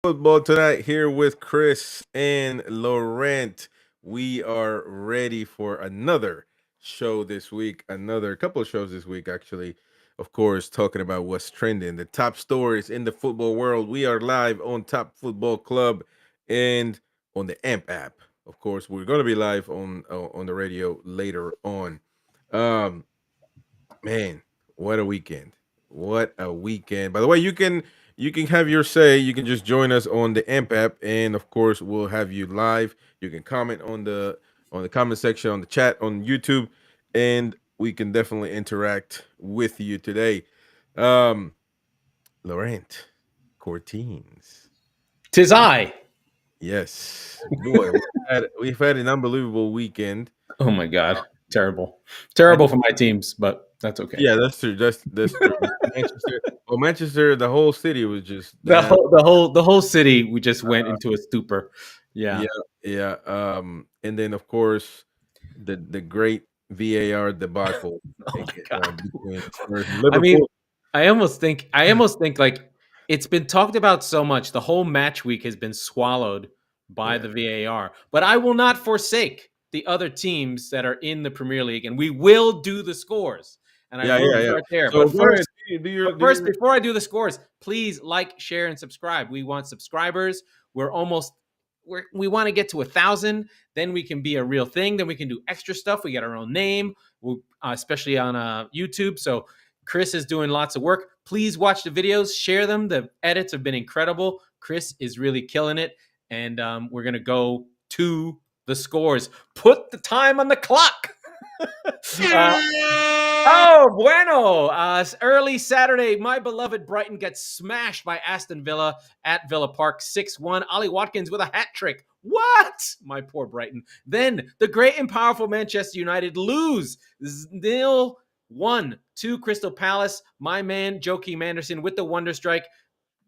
Football tonight here with Chris and Laurent. We are ready for another show this week, another couple of shows this week, actually. Of course, talking about what's trending, the top stories in the football world. We are live on Top Football Club and on the AMP app. Of course, we're going to be live on the radio later on. Um, Man, what a weekend. What a weekend. By the way, you can have your say. You can just join us on the AMP app, and of course, we'll have you live. You can comment on the comment section on the chat on YouTube, and we can definitely interact with you today. Um, Laurent, Cortines. Tis I. Yes. Boy, we've had an unbelievable weekend. Oh my God. Terrible. I Terrible for my teams, but that's okay. Yeah, that's true. That's true. Manchester, the whole city was just The that. whole city, we just went into a stupor. Yeah. Yeah, yeah. And then of course the great VAR debacle Oh my God. between Spurs and I mean, Liverpool. I almost think like it's been talked about so much. The whole match week has been swallowed by Yeah, the VAR. But I will not forsake the other teams that are in the Premier League, and we will do the scores. And I yeah, will yeah, yeah. start there. So But go ahead, first, do your But do first, your before I do the scores, please like, share, and subscribe. We want subscribers. We want to get to 1,000. Then we can be a real thing. Then we can do extra stuff. We get our own name, especially on YouTube. So Chris is doing lots of work. Please watch the videos, share them. The edits have been incredible. Chris is really killing it. And we're going to go to the scores. Put the time on the clock. Oh, bueno. Early Saturday, my beloved Brighton gets smashed by Aston Villa at Villa Park 6-1. Ollie Watkins with a hat trick. What? My poor Brighton. Then the great and powerful Manchester United lose 0-1 to Crystal Palace. My man, Joakim Anderson with the wonder strike.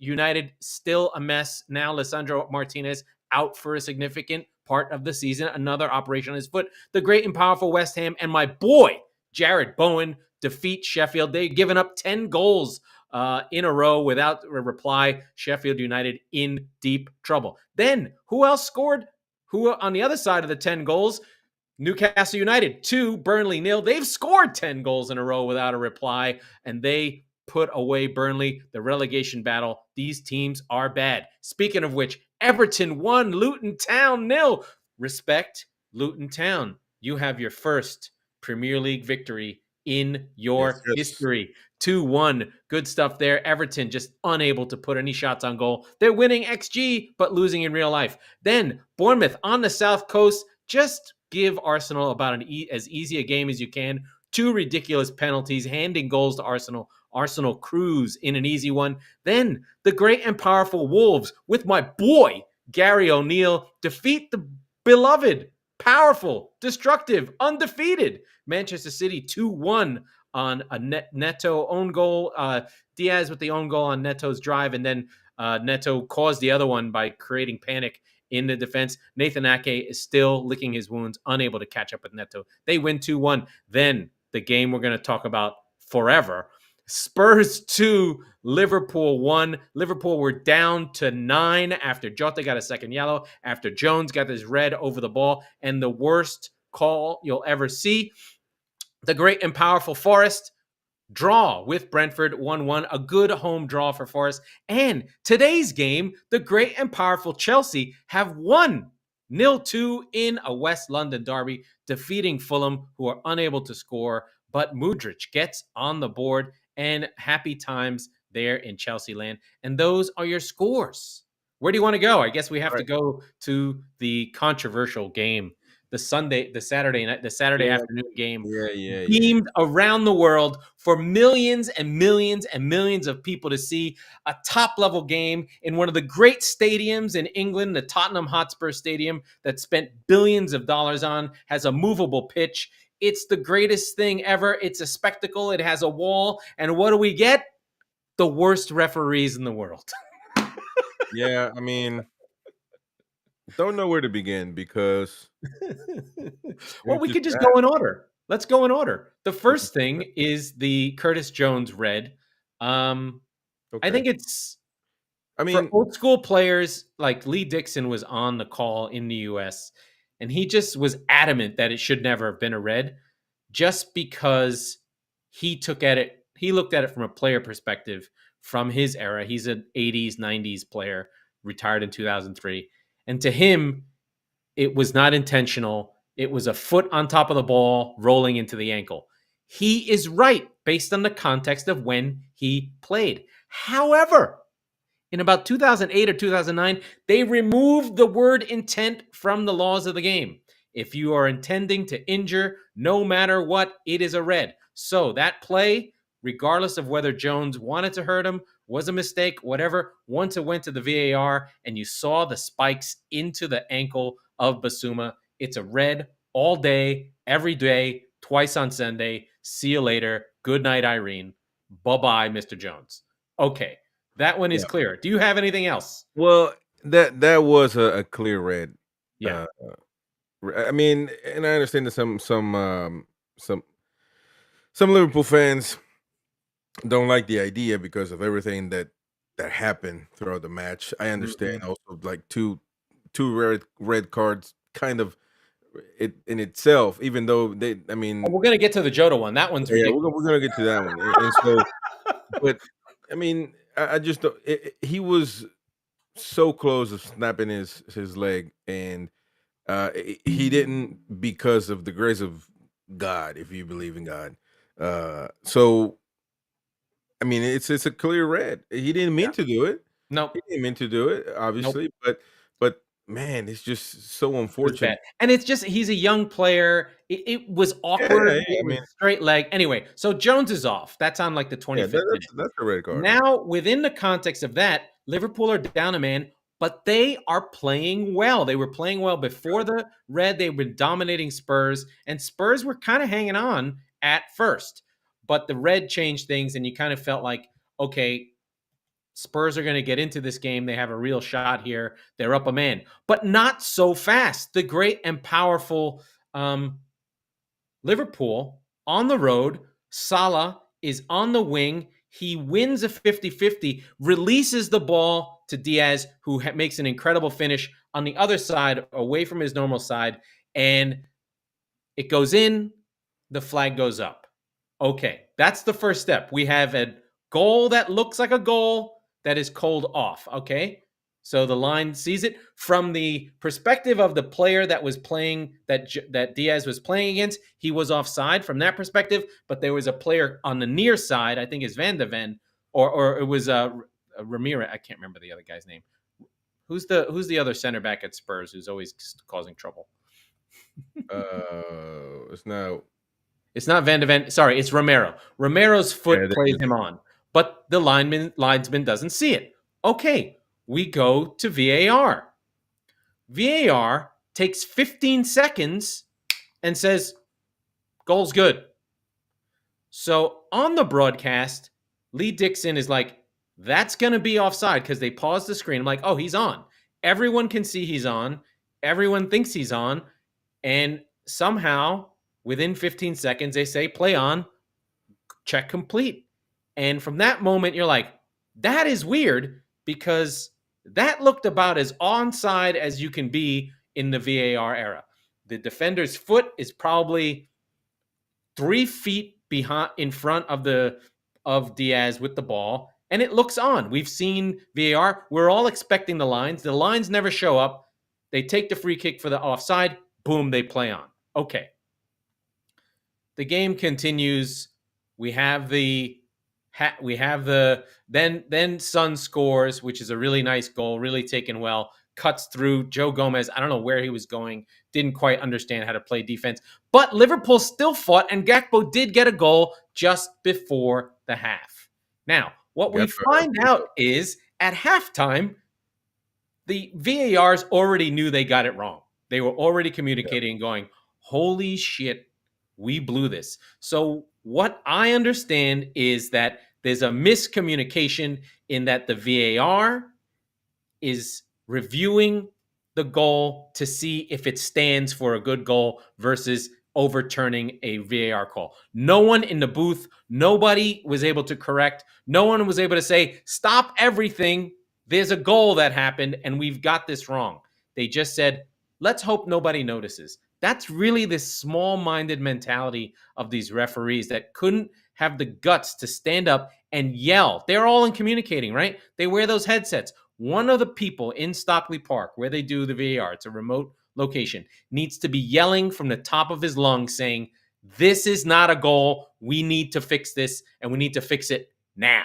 United still a mess. Now Lisandro Martinez out for a significant part of the season. Another operation on his foot. The great and powerful West Ham and my boy, Jared Bowen, defeat Sheffield. They've given up 10 goals in a row without a reply. Sheffield United in deep trouble. Then, who else scored? Who on the other side of the 10 goals? Newcastle United 2, Burnley 0. They've scored 10 goals in a row without a reply, and they put away Burnley. The relegation battle. These teams are bad. Speaking of which, Everton 1, Luton Town 0. Respect, Luton Town. You have your first Premier League victory in your yes. history. 2-1. Good stuff there. Everton just unable to put any shots on goal. They're winning XG, but losing in real life. Then Bournemouth on the South Coast. Just give Arsenal about as easy a game as you can. 2 ridiculous penalties, handing goals to Arsenal. Arsenal cruise in an easy one. Then the great and powerful Wolves with my boy, Gary O'Neill, defeat the beloved, powerful, destructive, undefeated Manchester City 2-1 on a Neto own goal. Diaz with the own goal on Neto's drive, and then Neto caused the other one by creating panic in the defense. Nathan Ake is still licking his wounds, unable to catch up with Neto. They win 2-1. Then the game we're going to talk about forever. Spurs 2, Liverpool 1. Liverpool were down to 9 after Jota got a second yellow, after Jones got his red over the ball, and the worst call you'll ever see. The great and powerful Forest draw with Brentford 1-1, a good home draw for Forest. And today's game, the great and powerful Chelsea have won 0-2 in a West London derby, defeating Fulham, who are unable to score. But Mudryk gets on the board, and happy times there in Chelsea land. And those are your scores. Where do you want to go? I guess we have to go to the controversial game, the Saturday afternoon game, beamed around the world for millions and millions and millions of people to see. A top-level game in one of the great stadiums in England, the Tottenham Hotspur Stadium, that spent billions of dollars on, has a movable pitch. It's the greatest thing ever. It's a spectacle. It has a wall. And what do we get? The worst referees in the world. Yeah, I mean, don't know where to begin because Well, we could just go in order. Let's go in order. The first thing is the Curtis Jones red. I think it's I For mean, old school players, like Lee Dixon was on the call in the US, and he just was adamant that it should never have been a red, just because he looked at it from a player perspective from his era. He's an 80s, 90s player, retired in 2003. And to him, it was not intentional. It was a foot on top of the ball rolling into the ankle. He is right based on the context of when he played. However, in about 2008 or 2009, they removed the word intent from the laws of the game. If you are intending to injure, no matter what, it is a red. So that play, regardless of whether Jones wanted to hurt him, was a mistake, whatever, once it went to the VAR and you saw the spikes into the ankle of Basuma, it's a red all day, every day, twice on Sunday. See you later. Good night, Irene. Bye-bye, Mr. Jones. Okay. That one is yeah. clear. Do you have anything else? Well, that was a clear red. Yeah. Uh, I mean, and I understand that some some Liverpool fans don't like the idea because of everything that happened throughout the match. I understand Mhm. also like two red cards kind of it in itself, even though they I Oh, mean, we're gonna get to the Jota one. That one's yeah, ridiculous. we're gonna get to that one. And so but I mean, I just don't he was so close of snapping his leg, and he didn't because of the grace of God, if you believe in God. So I mean, it's a clear red. He didn't Yeah. mean to do it. He Nope. didn't mean to do it, Nope. obviously, but man, it's just so It was bad. unfortunate. And it's just he's a young player. It was Yeah, awkward. yeah, It I mean, was straight leg. Anyway, so Jones is off. That's on like the yeah, 25th minute. that's a red card. Yeah. Now, within the context of that, Liverpool are down a man, but they are playing well. They were playing well before the red. They've been dominating Spurs, and Spurs were kind of hanging on at first. But the red changed things, and you kind of felt like, okay, Spurs are going to get into this game. They have a real shot here. They're up a man, but not so fast. The great and powerful Liverpool on the road. Salah is on the wing. He wins a 50-50, releases the ball to Diaz, who makes an incredible finish on the other side, away from his normal side, and it goes in, the flag goes up. Okay, that's the first step. We have a goal that looks like a goal that is called off. Okay, so the line sees it from the perspective of the player that was playing that Diaz was playing against. He was offside from that perspective, but there was a player on the near side. I think is Van de Ven, or it was Ramirez. I can't remember the other guy's name. Who's the other center back at Spurs who's always causing trouble? It's now It's not Van de Ven. Sorry, it's Romero. Romero's yeah, foot there plays it him is. on, but the linesman doesn't see it. Okay, we go to VAR. VAR takes 15 seconds and says, goal's good. So on the broadcast, Lee Dixon is like, that's going to be offside because they paused the screen. I'm like, oh, he's on. Everyone can see he's on. Everyone thinks he's on. And somehow, within 15 seconds, they say, play on, check complete. And from that moment, you're like, that is weird because that looked about as onside as you can be in the VAR era. The defender's foot is probably 3 feet behind in front of Diaz with the ball, and it looks on. We've seen VAR. We're all expecting the lines. The lines never show up. They take the free kick for the offside. Boom, they play on. Okay. The game continues. We have the then Son scores, which is a really nice goal, really taken well. Cuts through Joe Gomez. I don't know where he was going. Didn't quite understand how to play defense. But Liverpool still fought, and Gakpo did get a goal just before the half. Now, what we Got find out is at halftime, the VARs already knew they got it wrong. They were already communicating and going, holy shit, we blew this. So, what I understand is that there's a miscommunication in that the VAR is reviewing the goal to see if it stands for a good goal versus overturning a VAR call. No one in the booth, nobody was able to correct. No one was able to say, stop everything. there's a goal that happened and we've got this wrong. They just said, let's hope nobody notices. That's really this small-minded mentality of these referees that couldn't have the guts to stand up and yell. They're all in communicating, right? They wear those headsets. One of the people in Stockley Park, where they do the VAR, it's a remote location, needs to be yelling from the top of his lungs saying, this is not a goal. We need to fix this, and we need to fix it now.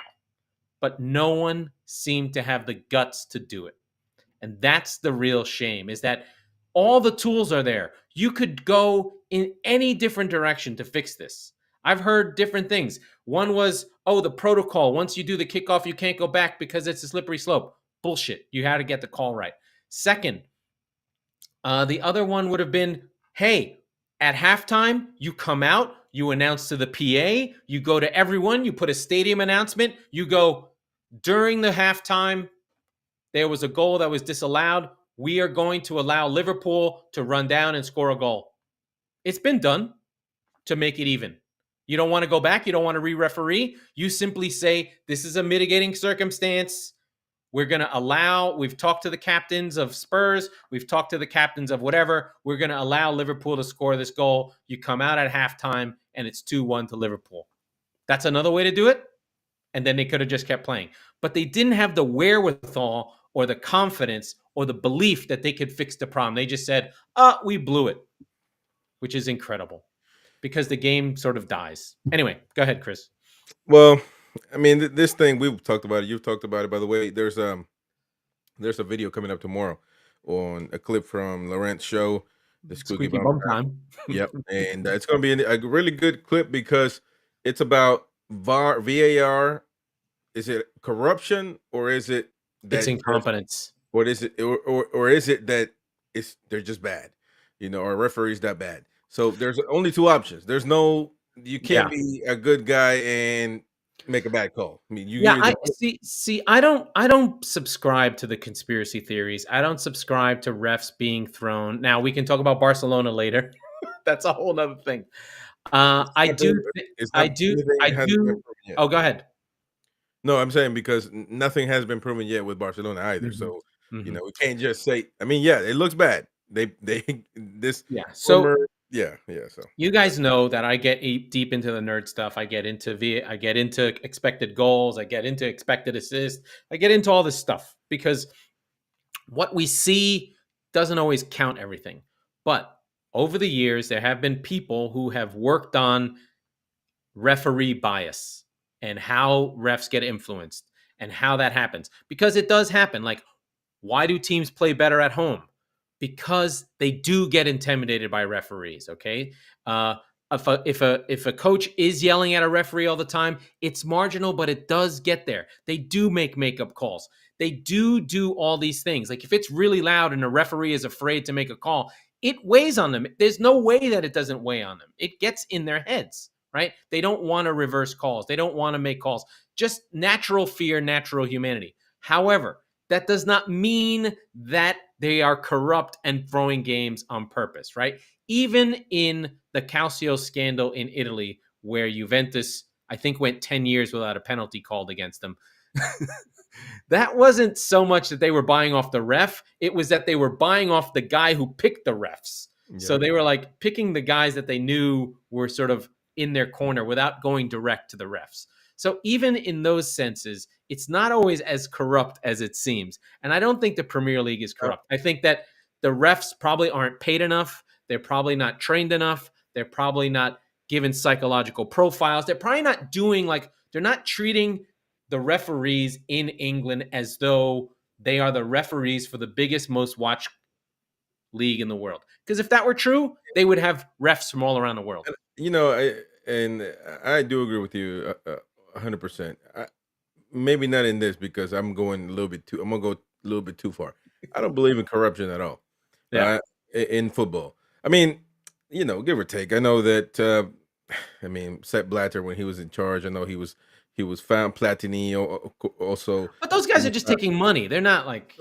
But no one seemed to have the guts to do it. And that's the real shame, is that all the tools are there. You could go in any different direction to fix this. I've heard different things. One was, oh, the protocol. Once you do the kickoff, you can't go back because it's a slippery slope. Bullshit. You had to get the call right. Second, the other one would have been, hey, at halftime, you come out, you announce to the PA, you go to everyone, you put a stadium announcement, you go, during the halftime, there was a goal that was disallowed. We are going to allow Liverpool to run down and score a goal. It's been done to make it even. You don't want to go back. You don't want to re-referee. You simply say, this is a mitigating circumstance. We're going to allow, we've talked to the captains of Spurs. We've talked to the captains of whatever. We're going to allow Liverpool to score this goal. You come out at halftime and it's 2-1 to Liverpool. That's another way to do it. And then they could have just kept playing. But they didn't have the wherewithal or the confidence or the belief that they could fix the problem. They just said, we blew it, which is incredible because the game sort of dies. Anyway, go ahead, Chris. Well, I mean, this thing we've talked about it. You've talked about it. By the way, there's a video coming up tomorrow on a clip from Laurent's show, the Squeaky Bum Time. Yep, and it's going to be a really good clip because it's about VAR. Is it corruption or is it that it's incompetence? Or is it or is it that they're just bad, or referees that bad? So there's only two options. There's no, you can't be a good guy and make a bad call. I mean, I see. I don't subscribe to the conspiracy theories. I don't subscribe to refs being thrown. Now we can talk about Barcelona later. That's a whole nother thing. I do. Oh, go ahead. No, I'm saying because nothing has been proven yet with Barcelona either. Mm-hmm. So we can't just say. I mean, yeah, it looks bad. So you guys know that I get deep into the nerd stuff. I get into expected goals. I get into expected assists. I get into all this stuff because what we see doesn't always count everything. But over the years, there have been people who have worked on referee bias and how refs get influenced and how that happens. Because it does happen. Like, why do teams play better at home? Because they do get intimidated by referees, okay? If a coach is yelling at a referee all the time, it's marginal, but it does get there. They do make makeup calls. They do all these things. Like, if it's really loud and a referee is afraid to make a call, it weighs on them. There's no way that it doesn't weigh on them. It gets in their heads, right? They don't want to reverse calls. They don't want to make calls. Just natural fear, natural humanity. However, that does not mean that they are corrupt and throwing games on purpose, right? Even in the Calcio scandal in Italy, where Juventus, I think, went 10 years without a penalty called against them. That wasn't so much that they were buying off the ref. It was that they were buying off the guy who picked the refs. Yeah. So they were like picking the guys that they knew were sort of in their corner without going direct to the refs. So even in those senses, it's not always as corrupt as it seems. And I don't think the Premier League is corrupt. I think that the refs probably aren't paid enough. They're probably not trained enough. They're probably not given psychological profiles. They're probably not doing they're not treating the referees in England as though they are the referees for the biggest, most watched league in the world. Because if that were true, they would have refs from all around the world. I do agree with you 100%. Maybe not in this because I'm going I'm gonna go a little bit too far. I don't believe in corruption at all. Yeah. In football. I mean, give or take. I know that Sepp Blatter, when he was in charge, I know he was found. Platini also. But those guys are just taking money. They're not like.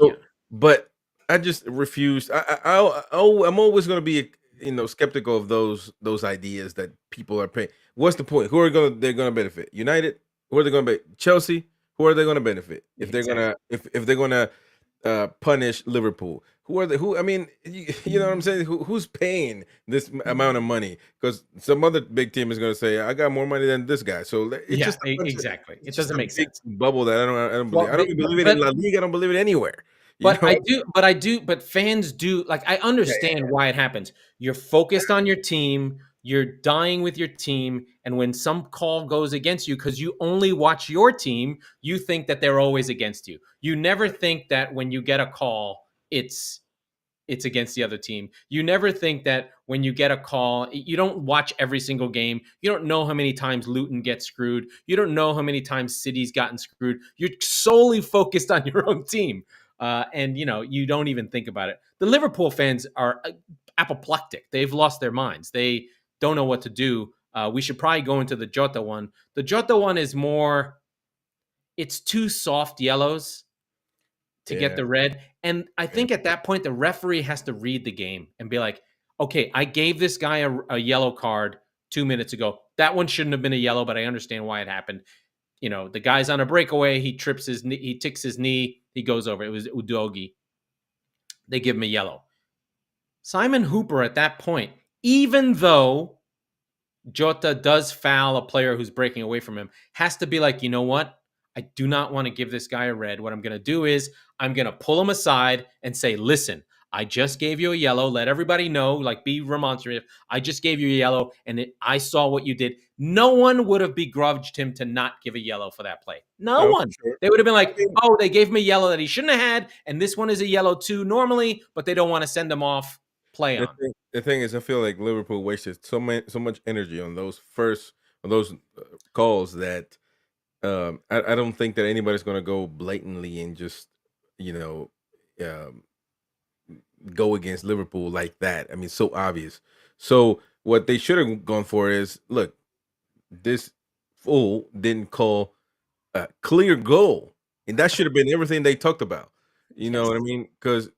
But I just refuse. I'm always going to be skeptical of those ideas that people are paying. What's the point? They're going to benefit? United? Who are they going to be? Chelsea? Who are they going to benefit if they're Exactly. gonna if they're gonna punish Liverpool? Who are they? Who I mean, you know what I'm saying? Who's paying this amount of money? Because some other big team is going to say, "I got more money than this guy." So it's Yeah, just a bunch of, exactly. It it's just doesn't a make big sense. bubble that I don't believe. Well, I don't even believe it in La Liga. I don't believe it anywhere. You know? but fans do, like, I Yeah, understand why it happens. You're focused on your team, you're dying with your team, and when some call goes against you because you only watch your team, you think that they're always against you. You never think that when you get a call, it's against the other team. You never think that when you get a call, you don't watch every single game. You don't know how many times Luton gets screwed. You don't know how many times City's gotten screwed. You're solely focused on your own team. And you don't even think about it. The Liverpool fans are apoplectic. They've lost their minds. They don't know what to do. We should probably go into the Jota one. The Jota one is more, it's two soft yellows to get yeah, the red. And I yeah. think at that point, the referee has to read the game and be like, okay, I gave this guy a yellow card 2 minutes ago. That one shouldn't have been a yellow, but I understand why it happened. The guy's on a breakaway. He trips his knee. He ticks his knee. He goes over. It was Udogi. They give him a yellow. Simon Hooper at that point, even though Jota does foul a player who's breaking away from him, has to be like, you know what? I do not want to give this guy a red. What I'm going to do is I'm going to pull him aside and say, listen, I just gave you a yellow. Let everybody know, like, be remonstrative. I just gave you a yellow, and I saw what you did. No one would have begrudged him to not give a yellow for that play. No No, for one. sure. They would have been I like, mean, oh, they gave him a yellow that he shouldn't have had, and this one is a yellow too normally, but they don't want to send him off. Play on. the thing is, I feel like Liverpool wasted so much energy on those calls that I don't think that anybody's going to go blatantly and just you know um, go against Liverpool like that. I mean, so obvious. So what they should have gone for is, look, this fool didn't call a clear goal, and that should have been everything they talked about. You know Yes. what I mean? Because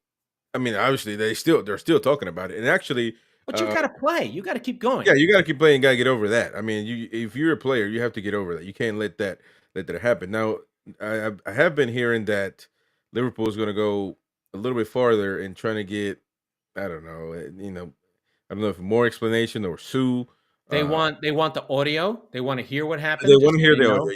I mean, obviously they're still talking about it, and actually, But you uh, got to play. You got to keep going. yeah, you got to keep playing. Got to get over that. I mean, if you're a player, you have to get over that. You can't let that happen. Now, I have been hearing that Liverpool is going to go a little bit farther and trying to get, I don't know, I don't know if more explanation or sue. They want the audio. They want to hear what They happened, just want to so hear they the audio, know.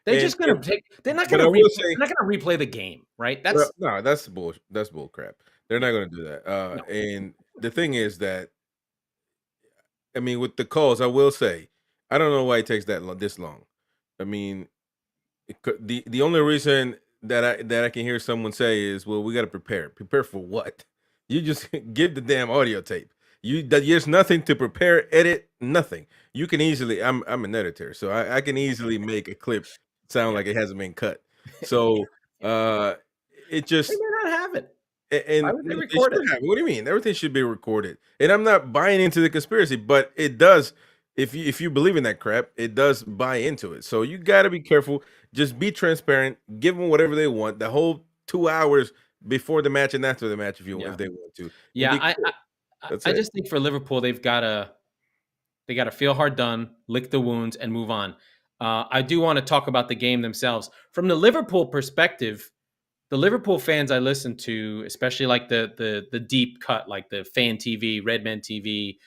They're yeah. just gonna take. They're not But gonna I replay. will They're say, not gonna replay the game, right? well, That's no, that's bull. That's bull crap. They're not going to do that. no. And the thing is that, I mean, with the calls, I will say, I don't know why it takes this long. I mean, the only reason that I can hear someone say is, "Well, we got to prepare." Prepare for what? You just give the damn audio tape. There's nothing to prepare, edit, nothing. You can easily. I'm an editor, so I can easily make a clip sound Yeah, like it hasn't been cut. So yeah. uh, it They just may not have it. Why and would they they record should it? have. What do you mean? Everything should be recorded. And I'm not buying into the conspiracy, but it does. If you believe in that crap, it does buy into it. So you got to be careful. Just be transparent. Give them whatever they want. The whole 2 hours before the match and after the match, Yeah, if they want to, and yeah. be I clear. I I That's I it. just think for Liverpool, they gotta feel hard done, lick the wounds, and move on. I do want to talk about the game themselves from the Liverpool perspective. The Liverpool fans I listen to, especially like the deep cut, like the Fan TV, Redmen TV,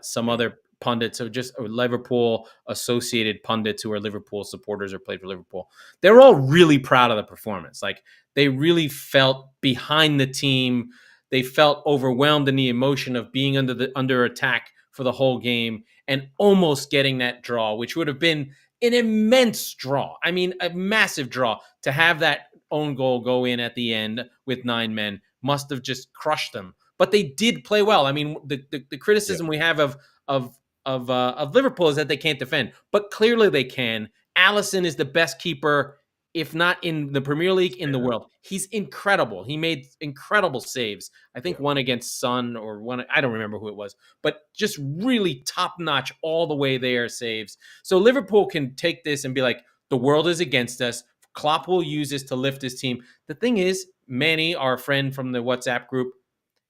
some Yeah, other pundits or just or Liverpool associated pundits who are Liverpool supporters or played for Liverpool. They're all really proud of the performance. Like they really felt behind the team. They felt overwhelmed in the emotion of being under attack for the whole game and almost getting that draw, which would have been an immense draw. I mean, a massive draw to have that own goal go in at the end with 9 men must have just crushed them. But they did play well. I mean, the yeah, criticism we have of of Liverpool is that they can't defend, but clearly they can. Allison is the best keeper, if not in the Premier League, in the yeah, world. He's incredible. He made incredible saves. I think yeah. one against Son or one, I don't remember who it was, but just really top notch all the way there saves. So Liverpool can take this and be like, the world is against us. Klopp will use this to lift his team. The thing is, Manny, our friend from the WhatsApp group,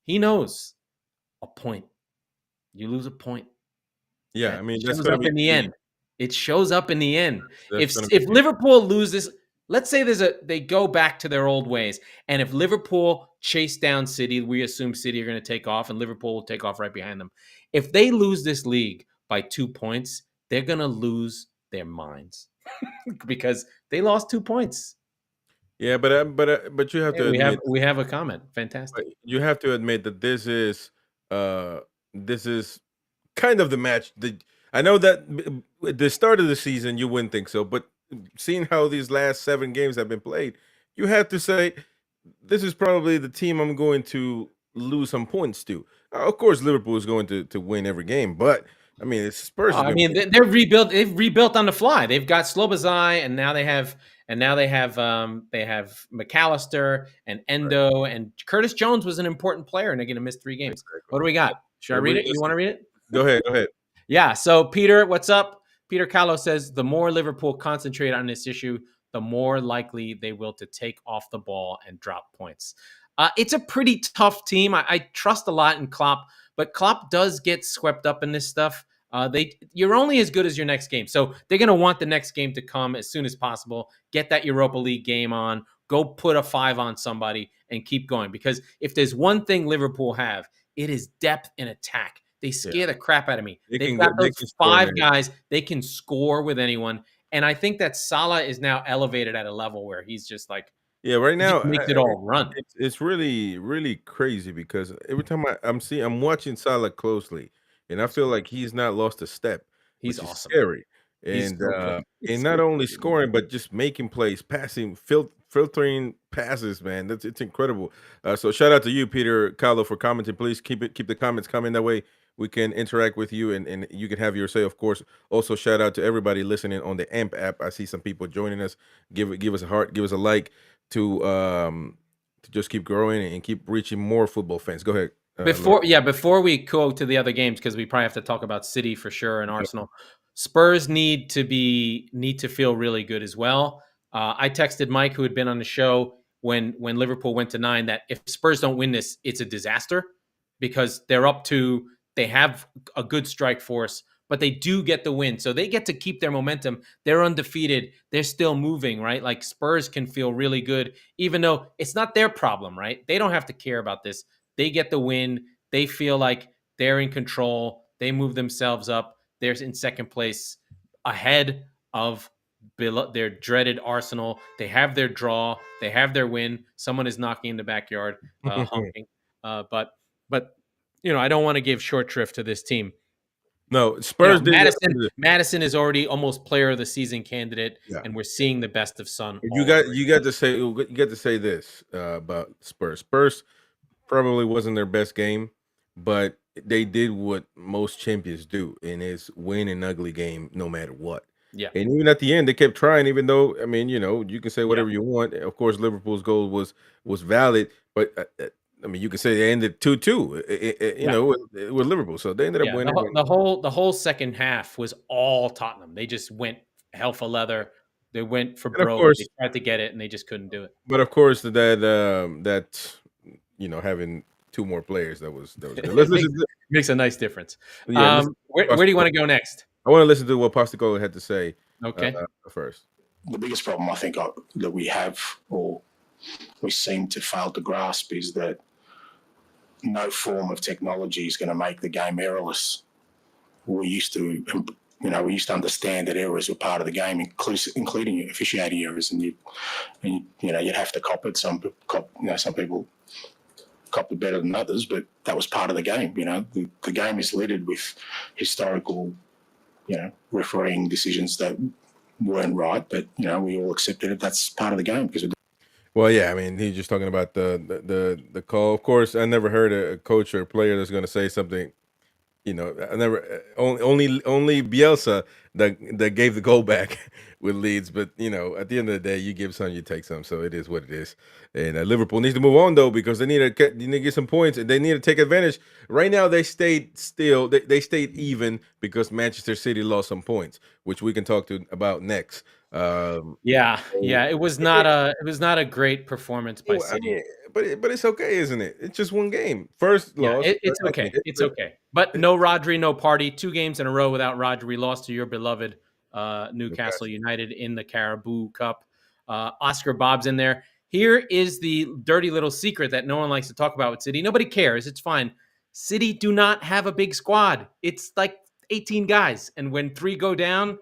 he knows a point. You lose a point. Yeah, That I mean, that's shows going to up be in the key. end. It shows up in the end. That's If going to be if key. Liverpool loses, let's say they go back to their old ways, and if Liverpool chase down City, we assume City are going to take off, and Liverpool will take off right behind them. If they lose this league by 2 points, they're going to lose their minds because they lost 2 points. Yeah, but you have Hey, to admit, we have a comment. Fantastic. you have to admit that this is kind of the match. I know that at the start of the season you wouldn't think so, but seeing how these last 7 games have been played, you have to say this is probably the team I'm going to lose some points to. Of course, Liverpool is going to win every game, but I mean, Spurs Oh, has I been mean, they're rebuilt. They've rebuilt on the fly. They've got Slobozai, and now they have McAllister and right. Endo, and Curtis Jones was an important player, and they're going to miss 3 games. Exactly. What do we got? Should I read it? You want to read it? Go ahead. Go ahead. Yeah. So Peter, what's up? Peter Callow says the more Liverpool concentrate on this issue, the more likely they will to take off the ball and drop points. It's a pretty tough team. I trust a lot in Klopp, but Klopp does get swept up in this stuff. You're only as good as your next game, so they're going to want the next game to come as soon as possible. Get that Europa League game on. Go put a 5 on somebody and keep going. Because if there's one thing Liverpool have, it is depth in attack. They Yeah, scare the crap out of me. they They've can go. got They those can score, 5 man. guys. They can score with anyone. And I think that Salah is now elevated at a level where he's just like, Yeah, right he just now makes it all run. it's really really crazy because every time I'm watching Salah closely, and I feel like he's not lost a step, He's which is awesome. scary. He's And so good. and He's not so only good. scoring but just making plays, passing, filtering passes, man. It's incredible. So shout out to you, Peter Kahlo, for commenting. Please keep the comments coming. That way we can interact with you and you can have your say, of course. Also, shout out to everybody listening on the AMP app. I see some people joining us. Give us a heart, give us a like to just keep growing and keep reaching more football fans. Go ahead, Laura. Before we go to the other games, because we probably have to talk about City for sure and Arsenal. Spurs need to feel really good as well. I texted Mike, who had been on the show when Liverpool went to 9, that if Spurs don't win this, it's a disaster because they have a good strike force, but they do get the win, so they get to keep their momentum. They're undefeated. They're still moving, right? Like Spurs can feel really good, even though it's not their problem, right? They don't have to care about this. They get the win. They feel like they're in control. They move themselves up. They're in second place ahead of their dreaded Arsenal. They have their draw. They have their win. Someone is knocking in the backyard, honking. But I don't want to give short shrift to this team. No, Spurs did. Madison is already almost player of the season candidate, Yeah, and we're seeing the best of Son. you got to say this about Spurs. Spurs probably wasn't their best game, but they did what most champions do, and is win an ugly game no matter what. Yeah, And even at the end, they kept trying, even though I mean, you can say yeah, whatever you want. Of course, Liverpool's goal was valid, but I mean, you could say they ended 2-2. yeah. With Liverpool, so they ended up Yeah, winning. the whole second half was all Tottenham. They just went hell for leather. They went for And of broke. They course, tried to get it, and they just couldn't do it. but of course, that having two more players that was good. Let's It listen. makes a nice difference. Yeah, listen to Where do you want to go next? I want to listen to what Postecoglou had to say Okay. first. The biggest problem I think that we have, or we seem to fail to grasp, is that no form of technology is going to make the game errorless. We used to, understand that errors were part of the game, including officiating errors, and you'd have to cop it. Some people cop it better than others, but that was part of the game. The game is littered with historical, refereeing decisions that weren't right, but we all accepted it. That's part of the game because. Well, yeah, I mean, he's just talking about the call. Of course, I never heard a coach or a player that's going to say something. I never only Bielsa that gave the goal back with Leeds, but at the end of the day, you give some, you take some, so it is what it is. And Liverpool needs to move on though because they need to get some points and they need to take advantage. Right now, they stayed still. They stayed even because Manchester City lost some points, which we can talk about next. Yeah. It was not a great performance by I City. mean, but it's okay, isn't it? It's just one game. First Yeah, loss. it's okay. It's okay. But no Rodri, no party. 2 games in a row without Rodri. We lost to your beloved Newcastle United in the Carabao Cup. Oscar Bob's in there. Here is the dirty little secret that no one likes to talk about with City. Nobody cares. It's fine. City do not have a big squad. It's like 18 guys. And when 3 go down,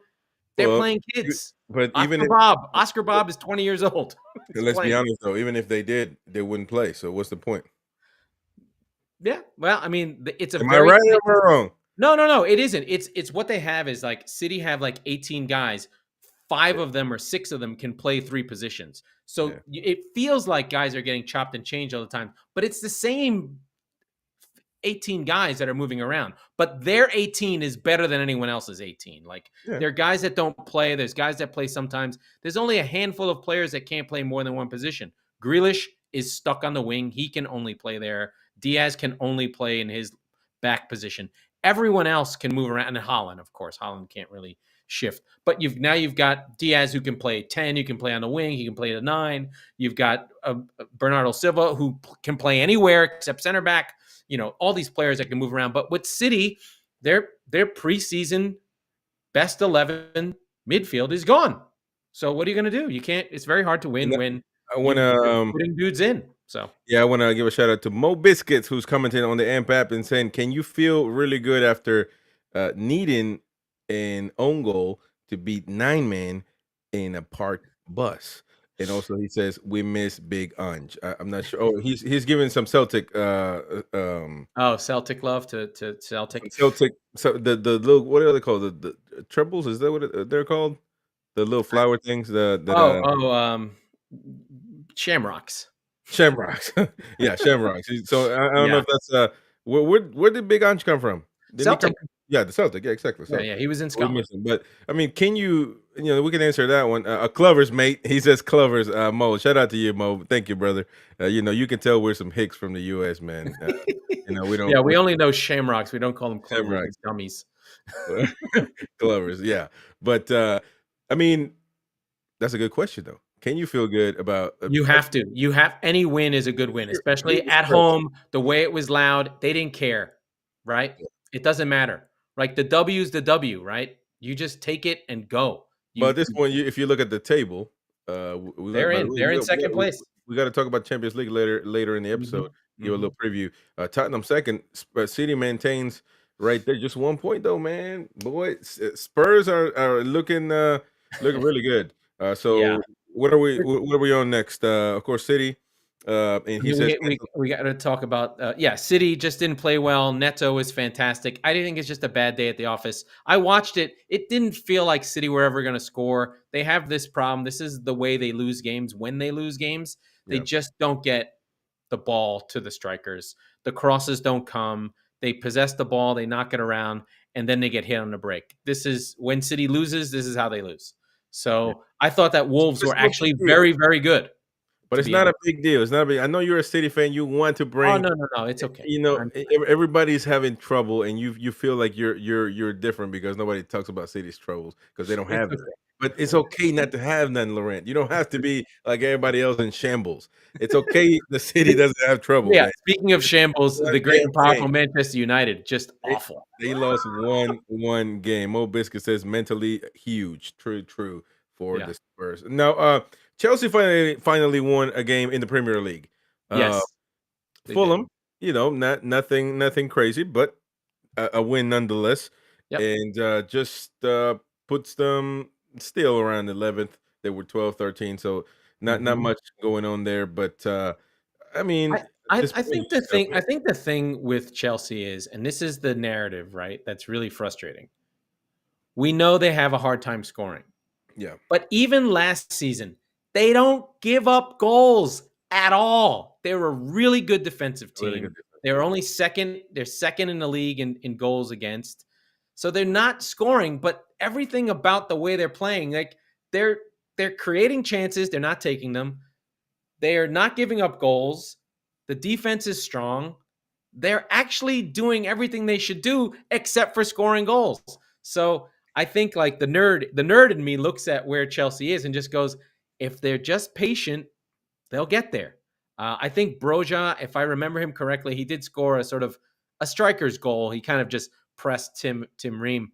they're Well, playing kids. but even Oscar if Bob. Oscar Bob is 20 years old. He's let's be playing. honest though, even if they did, they wouldn't play. So what's the point? Yeah. Well, I mean, it's a Am I very right or am I wrong? No, it isn't. It's what they have is like City have like 18 guys. 5 of them or 6 of them can play 3 positions. So it feels like guys are getting chopped and changed all the time, but it's the same 18 guys that are moving around, but their 18 is better than anyone else's 18. Like there are guys that don't play. There's guys that play sometimes. There's only a handful of players that can't play more than one position. Grealish is stuck on the wing. He can only play there. Diaz can only play in his back position. Everyone else can move around. And Holland, of course, Holland can't really shift. But you've got Diaz who can play 10. You can play on the wing. He can play the 9. You've got Bernardo Silva who can play anywhere except center back. You know, all these players that can move around. But with City, their preseason best 11 midfield is gone. So what are you going to do? You can't. It's very hard to win when I want you're putting dudes in. So yeah, I want to give a shout out to Mo Biscuits, who's commenting on the AMP app and saying, "Can you feel really good after needing an own goal to beat 9 men in a parked bus?" And also, he says, "We miss Big Ange." I'm not sure. Oh, he's giving some Celtic. Celtic love to Celtic. Celtic. So the little, what are they called? The trebles? Is that what they're called? The little flower things. Shamrocks. Shamrocks. Yeah, Shamrocks. So I don't know if that's where did Big Ange come from? Didn't Celtic. He come, yeah, the Celtic. Yeah, exactly. So Yeah, he was in Scotland. But I mean, can you we can answer that one. Clovers, mate. He says Clovers. Mo, shout out to you, Mo. Thank you, brother. You can tell we're some hicks from the U.S., man. We don't. Yeah, we only know Shamrocks. We don't call them Clovers. Shamrocks. Dummies. Clovers, yeah. But I mean, that's a good question, though. Can you feel good about? You have to. Any win is a good win, especially at home. The way it was loud, they didn't care, right? It doesn't matter. Like the W's the W, right? You just take it and go. But at this point, if you look at the table, they're in second place. We got to talk about Champions League later in the episode. Give a little preview. Tottenham second. City maintains right there, just 1 point though, man. Boy, Spurs are looking really good. So what are we on next? Of course, City. And he says we got to talk about City just didn't play well. Neto is fantastic. I think it's just a bad day at the office. I watched it. It didn't feel like City were ever going to score. They have this problem. This is the way they lose games. When they lose games, they just don't get the ball to the strikers. The crosses don't come. They possess the ball. They knock it around, and then they get hit on the break. This is when City loses. This is how they lose. So I thought that Wolves were actually very, very good. But it's not a big deal. It's not a big. I know you're a City fan. You want to bring. Oh no, it's okay. Everybody's having trouble, and you feel like you're different because nobody talks about City's troubles because they don't have it. But it's okay not to have none, Laurent. You don't have to be like everybody else in shambles. It's okay. The City doesn't have trouble. Yeah. Man. Speaking of shambles, the great and powerful Manchester United, just awful. They lost one game. Mo Biscuit says mentally huge. True for the Spurs. Now, Chelsea finally won a game in the Premier League. Yes, Fulham, nothing crazy, but a win nonetheless. Yep. And just puts them still around 11th. They were 12, 13, so not much going on there. But I mean, I think the thing with Chelsea is, and this is the narrative, right? That's really frustrating. We know they have a hard time scoring. Yeah. But even last season, they don't give up goals at all. They're a really good defensive team. They're only second. They're second in the league in goals against. So they're not scoring, but everything about the way they're playing, like they're creating chances. They're not taking them. They are not giving up goals. The defense is strong. They're actually doing everything they should do except for scoring goals. So I think like the nerd in me looks at where Chelsea is and just goes, if they're just patient, they'll get there. I think Broja, if I remember him correctly, he did score a sort of a striker's goal. He kind of just pressed Tim Ream.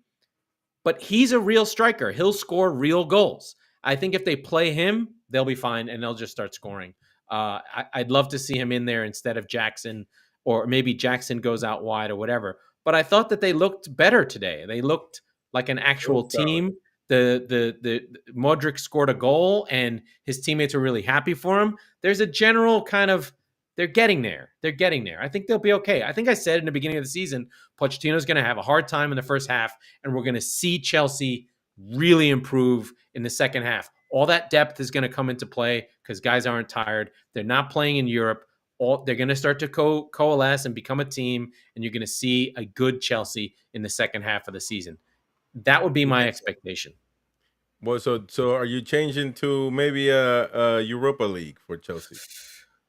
But he's a real striker. He'll score real goals. I think if they play him, they'll be fine and they'll just start scoring. I'd love to see him in there instead of Jackson, or maybe Jackson goes out wide or whatever. But I thought that they looked better today. They looked like an actual team. The Modric scored a goal and his teammates were really happy for him. There's a general kind of, they're getting there. They're getting there. I think they'll be okay. I think I said in the beginning of the season, Pochettino's going to have a hard time in the first half, and we're going to see Chelsea really improve in the second half. All that depth is going to come into play because guys aren't tired. They're not playing in Europe. They're going to start to coalesce and become a team, and you're going to see a good Chelsea in the second half of the season. That would be my expectation. Well, so are you changing to maybe a Europa League for Chelsea?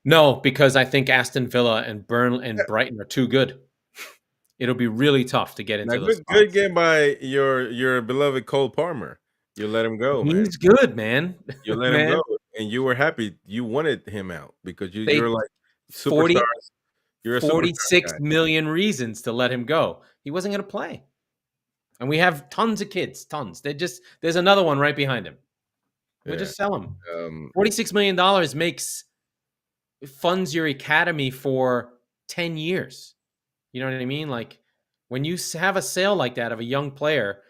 No, because I think Aston Villa and Brighton are too good. It'll be really tough to get into those. Good game by your beloved Cole Palmer. You let him go, man. He's good, man. You let him go, and you were happy. You wanted him out because you're like superstars. You're a 46 million reasons to let him go. He wasn't going to play. And we have tons of kids, tons. There's another one right behind him. We'll just sell him. $46 million funds your academy for 10 years. You know what I mean? Like, when you have a sale like that of a young player,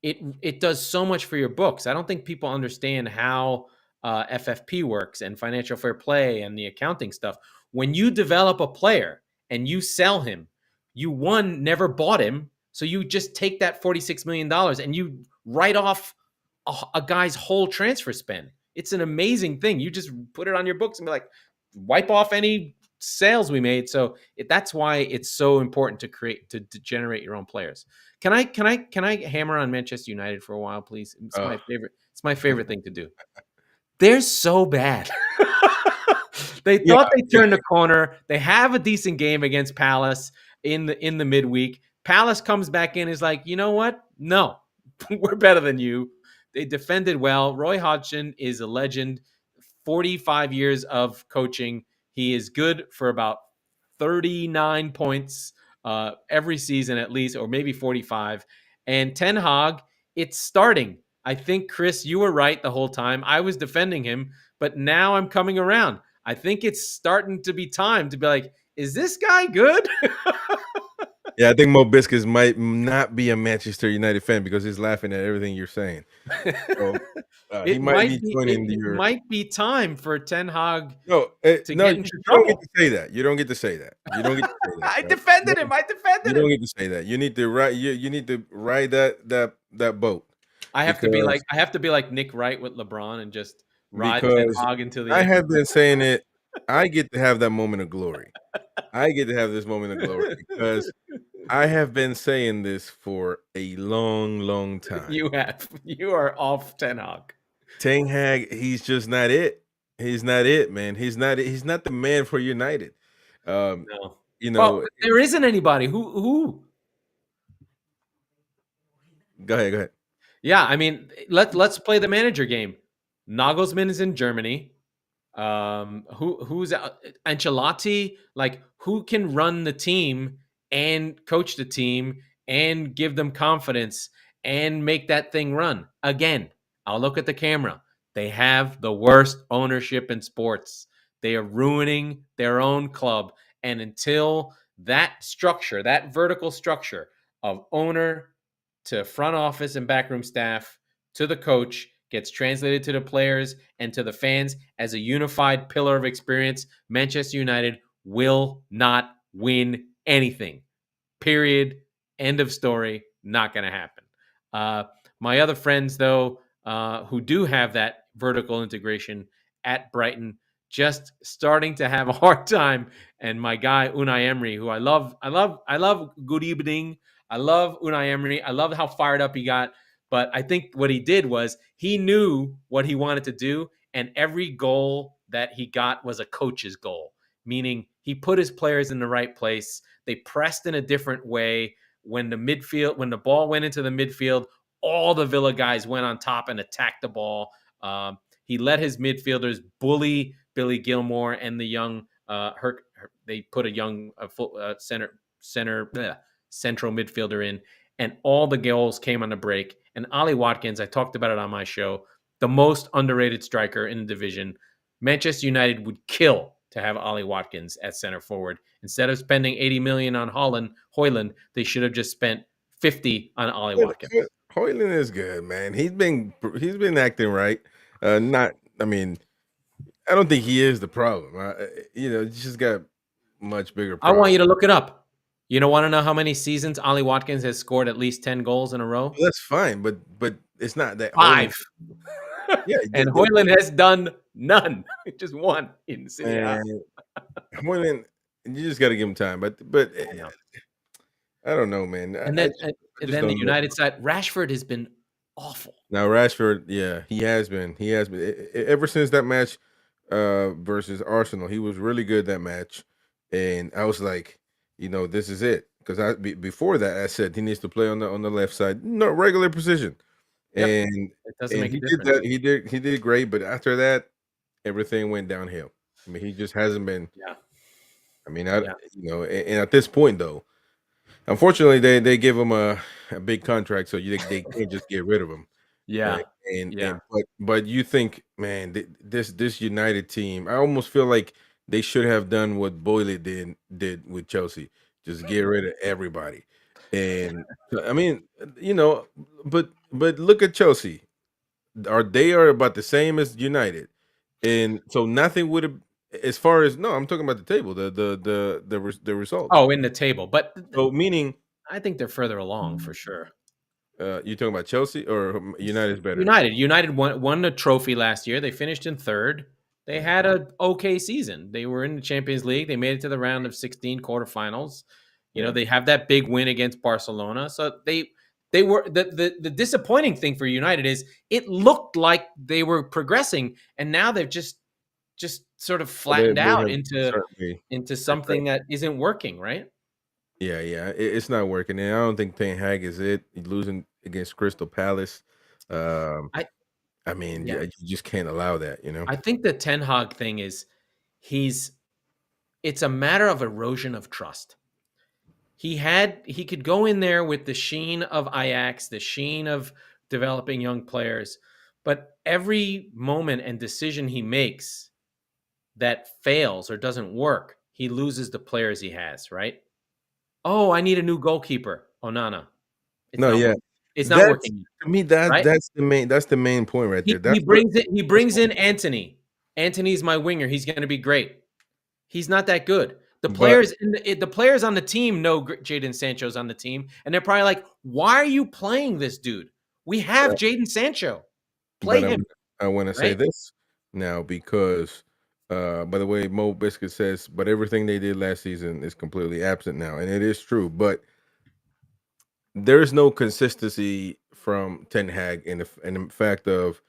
it does so much for your books. I don't think people understand how FFP works and financial fair play and the accounting stuff. When you develop a player and you sell him, you never bought him. So you just take that $46 million and you write off a guy's whole transfer spend. It's an amazing thing. You just put it on your books and be like, wipe off any sales we made. So that's why it's so important to generate your own players. Can I hammer on Manchester United for a while, please? It's my favorite thing to do. They're so bad. They thought they turned the corner. They have a decent game against Palace in the midweek. Palace comes back in, is like, you know what? No, we're better than you. They defended well. Roy Hodgson is a legend. 45 years of coaching. He is good for about 39 points every season at least, or maybe 45. And Ten Hag, it's starting. I think, Chris, you were right the whole time. I was defending him, but now I'm coming around. I think it's starting to be time to be like, is this guy good? Yeah, I think Mo Biscuits might not be a Manchester United fan because he's laughing at everything you're saying. So, it might be time for Ten Hag to get into trouble. You don't get to say that. You don't get to say that. I defended him. You don't get to say that. You need to ride. You need to ride that boat. I have to be like Nick Wright with LeBron and just ride Ten Hag into the. I have been saying it. I get to have that moment of glory. I get to have this moment of glory because I have been saying this for a long, long time. You have. You are off Ten Hag. Ten Hag, he's just not it. He's not it, man. He's not the man for United. No. You know, well, there isn't anybody who. Go ahead. Yeah, I mean, let's play the manager game. Nagelsmann is in Germany. Who's Ancelotti? Like, who can run the team and coach the team and give them confidence and make that thing run? Again, I'll look at the camera. They have the worst ownership in sports. They are ruining their own club. And until that structure, that vertical structure of owner to front office and backroom staff to the coach gets translated to the players and to the fans as a unified pillar of experience, Manchester United will not win anything. Period. End of story. Not going to happen. My other friends, though, who do have that vertical integration at Brighton, just starting to have a hard time. And my guy Unai Emery, who I love. Good evening. I love Unai Emery. I love how fired up he got. But I think what he did was he knew what he wanted to do, and every goal that he got was a coach's goal, meaning he put his players in the right place. They pressed in a different way. When the ball went into the midfield, all the Villa guys went on top and attacked the ball. He let his midfielders bully Billy Gilmore and the young they put a young central midfielder in, and all the goals came on the break. And Ollie Watkins, I talked about it on my show. the most underrated striker in the division. Manchester United would kill to have Ollie Watkins at center forward. Instead of spending 80 million on Hoyland, they should have just spent 50 on Ollie Watkins. Hoyland is good, man. He's been acting right. Not, I mean, I don't think he is the problem. He's just got much bigger I want problems. you to look it up. You don't want to know how many seasons Ollie Watkins has scored at least 10 goals in a row? Well, that's fine, but it's not that 5. Yeah, And Hoyland has done none. Just one in City. and Hoyland, you just got to give him time. But I don't know, man. And then, I just the don't know. United side, Rashford has been awful. Now Rashford, yeah, he has been. Ever since that match versus Arsenal. He was really good that match, and I was like, this is it. Because before that, I said he needs to play on the left side, no regular position, Yep. and It doesn't make a he did difference. that. He did great, but after that, everything went downhill. I mean, he just hasn't been. Yeah. I mean, and at this point though, unfortunately, they give him a big contract, so they can't just get rid of him. Yeah. But you think, man, this United team, I almost feel like they should have done what Boyle did with Chelsea, just get rid of everybody. And I mean, but look at Chelsea. They are about the same as United, and so nothing would have. As far as I'm talking about the table, the results. Oh, in the table, but So meaning, I think they're further along for sure. you talking about Chelsea or United's better? United won a trophy last year. They finished in third. They had an okay season. They were in the Champions League. They made it to the round of 16 quarterfinals. They have that big win against Barcelona. So they were the disappointing thing for United is it looked like they were progressing, and now they've just sort of flattened out into something that isn't working, right? Yeah, it's not working, and I don't think Ten Hag is it. He's losing against Crystal Palace. I mean, Yeah. you just can't allow that, I think the Ten Hag thing is it's a matter of erosion of trust. He could go in there with the sheen of Ajax, the sheen of developing young players, but every moment and decision he makes that fails or doesn't work, he loses the players he has, right? Oh, I need a new goalkeeper. Onana. It's not working. To me, that's the main point right there. He brings in Anthony. Anthony's my winger. He's going to be great. He's not that good. The players on the team know Jadon Sancho's on the team, and they're probably like, "Why are you playing this dude? We have Jadon Sancho. Play him." I want to say this now because, by the way, Mo Biscuit says, but everything they did last season is completely absent now, and it is true. But there's no consistency from Ten Hag in the fact of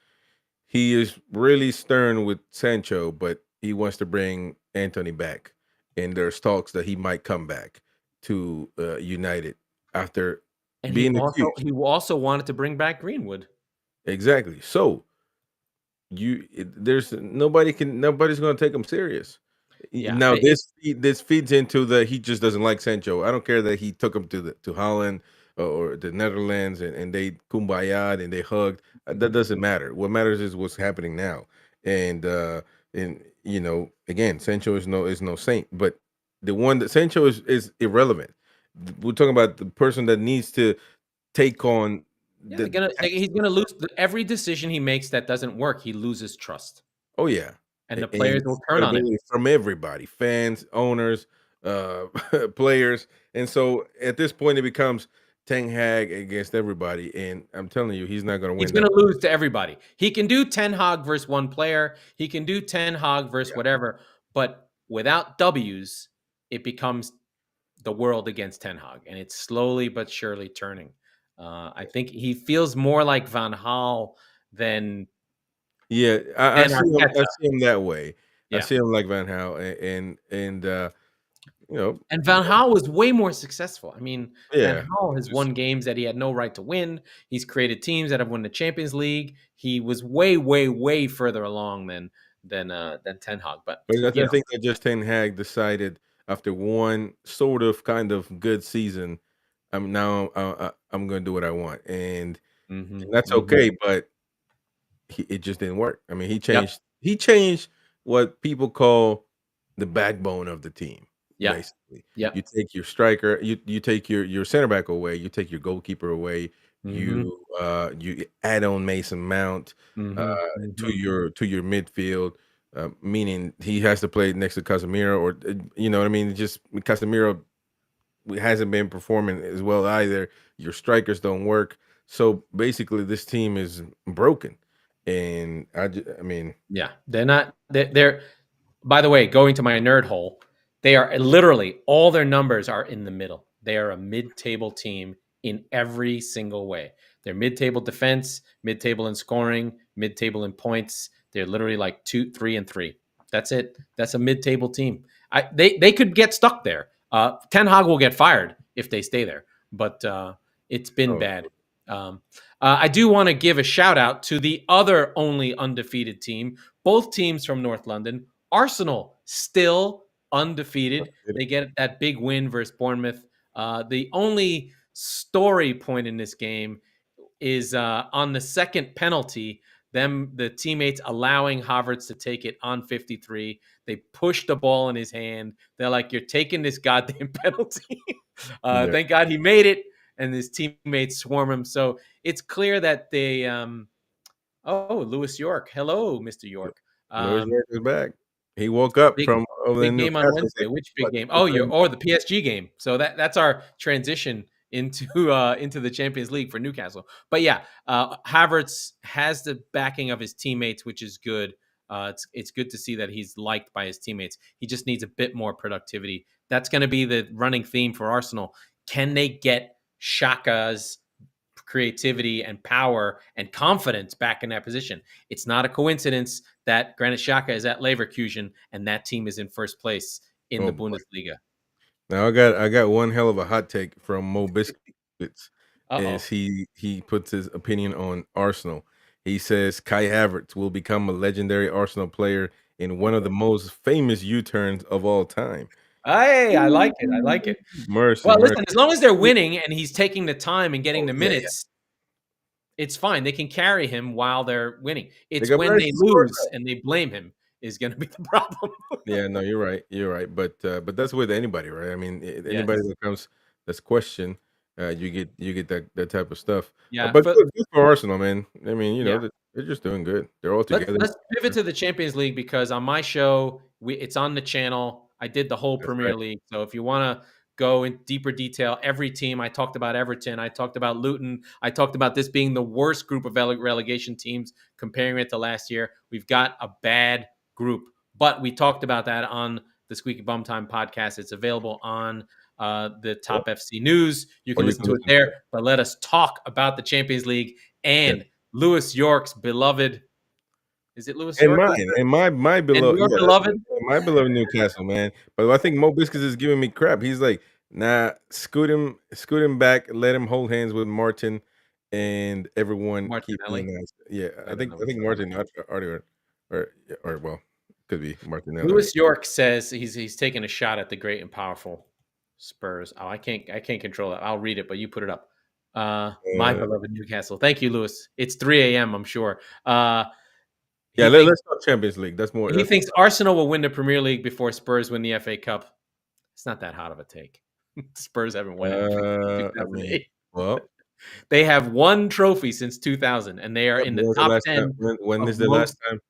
he is really stern with Sancho, but he wants to bring Anthony back, and there's talks that he might come back to United after being accused. He also wanted to bring back Greenwood. Exactly. So there's nobody's going to take him serious. Yeah, now this feeds into he just doesn't like Sancho. I don't care that he took him to Holland or the Netherlands and they kumbaya and they hugged. That doesn't matter. What matters is what's happening now. And again, Sancho is no saint, but the one that Sancho is irrelevant. We're talking about the person that needs to take on. He's gonna lose every decision he makes that doesn't work. He loses trust. Oh yeah, and the players will turn on it from everybody, fans, owners, players, and so at this point it becomes Ten Hag against everybody. And I'm telling you, he's not going to win. He's going to lose to everybody. He can do Ten Hag versus one player. He can do Ten Hag versus whatever, but without W's, it becomes the world against Ten Hag, and it's slowly but surely turning. I think he feels more like Van Gaal than I see him that way. Yeah. I see him like Van Gaal, and and Van Gaal was way more successful. I mean, Van Gaal has won games that he had no right to win. He's created teams that have won the Champions League. He was way, way, way further along than Ten Hag. But I think that just Ten Hag decided after one sort of kind of good season, I'm going to do what I want, and that's okay. But it just didn't work. I mean, Yep. he changed what people call the backbone of the team. Yeah. Basically, you Yep. take your striker, you take your center back away, you take your goalkeeper away, Mm-hmm. you add on Mason Mount uh, Mm-hmm. Mm-hmm. to your midfield. Meaning he has to play next to Casemiro, or you know what I mean. Just Casemiro hasn't been performing as well either. Your strikers don't work, so basically this team is broken. And I mean, Yeah. They're not. They're. By the way, going to my nerd hole, they are literally all their numbers are in the middle. They are a mid-table team in every single way. They're mid-table defense, mid-table in scoring, mid-table in points. They're literally like 2, 3, and 3. That's it. That's a mid-table team. They could get stuck there. Ten Hag will get fired if they stay there, but it's been oh, bad. Um, I do want to give a shout out to the other only undefeated team, both teams from North London. Arsenal still undefeated. They get that big win versus Bournemouth. The only story point in this game is on the second penalty, the teammates allowing Havertz to take it on 53. They push the ball in his hand. They're like, "You're taking this goddamn penalty." yeah, Thank God he made it, and his teammates swarm him. So it's clear that they. Oh, Lewis York. Hello, Mr. York. Lewis Um, York is back. He woke up big from over the big game on Newcastle game. Wednesday. Which big What? game? Oh, the PSG game. So that's our transition into the Champions League for Newcastle. But yeah, Havertz has the backing of his teammates, which is good. It's good to see that he's liked by his teammates. He just needs a bit more productivity. That's going to be the running theme for Arsenal. Can they get Xhaka's creativity and power and confidence back in that position? It's not a coincidence that Granit Xhaka is at Leverkusen and that team is in first place in Oh the boy. Bundesliga. Now I got one hell of a hot take from Mo Biscuits. Is Uh-oh. he puts his opinion on Arsenal. He says Kai Havertz will become a legendary Arsenal player in one of the most famous U-turns of all time. Hey, I like it. I like it. Mercy, Well, mercy. listen, as long as they're winning and he's taking the time and getting Oh, the yeah, yeah. minutes, it's fine. They can carry him while they're winning. They It's got when players they to score lose and they blame him is going to be the problem. Yeah, no, you're right. You're right. But that's with anybody, right? I mean, anybody Yes. that comes that's questioned, you get that type of stuff. Yeah. But good for Arsenal, man. I mean, Yeah. they're just doing good. They're all Let's together. let's pivot to the Champions League because on my show, it's on the channel. I did the whole That's Premier right. League. So if you want to go in deeper detail, every team, I talked about Everton, I talked about Luton, I talked about this being the worst group of relegation teams, comparing it to last year. We've got a bad group, but we talked about that on the Squeaky Bum Time podcast. It's available on the Or, Top FC News. You or can you listen can to it listen to there. it. But let us talk about the Champions League Yeah. and Lewis York's beloved. Is it Lewis And York? mine, and my And beloved, your yeah, beloved? my beloved Newcastle, man. But I think Mo Biscuits is giving me crap. He's like, nah, scoot him back, let him hold hands with Martin, and everyone keep Martinelli? being nice. Yeah, I I don't think know I which think one. Martin or well, could be Martinelli. Lewis York says he's taking a shot at the great and powerful Spurs. Oh, I can't control it. I'll read it, but you put it up. My Uh, beloved Newcastle. Thank you, Lewis. It's 3 a.m., I'm sure. yeah, He thinks let's talk Champions League. That's more. he That's thinks Arsenal will win the Premier League before Spurs win the FA Cup. It's not that hot of a take. Spurs haven't won anything since I mean, 2008. well, They have one trophy since 2000, and they are yeah, in but the when's the top last time? 10 When of is the last most. time?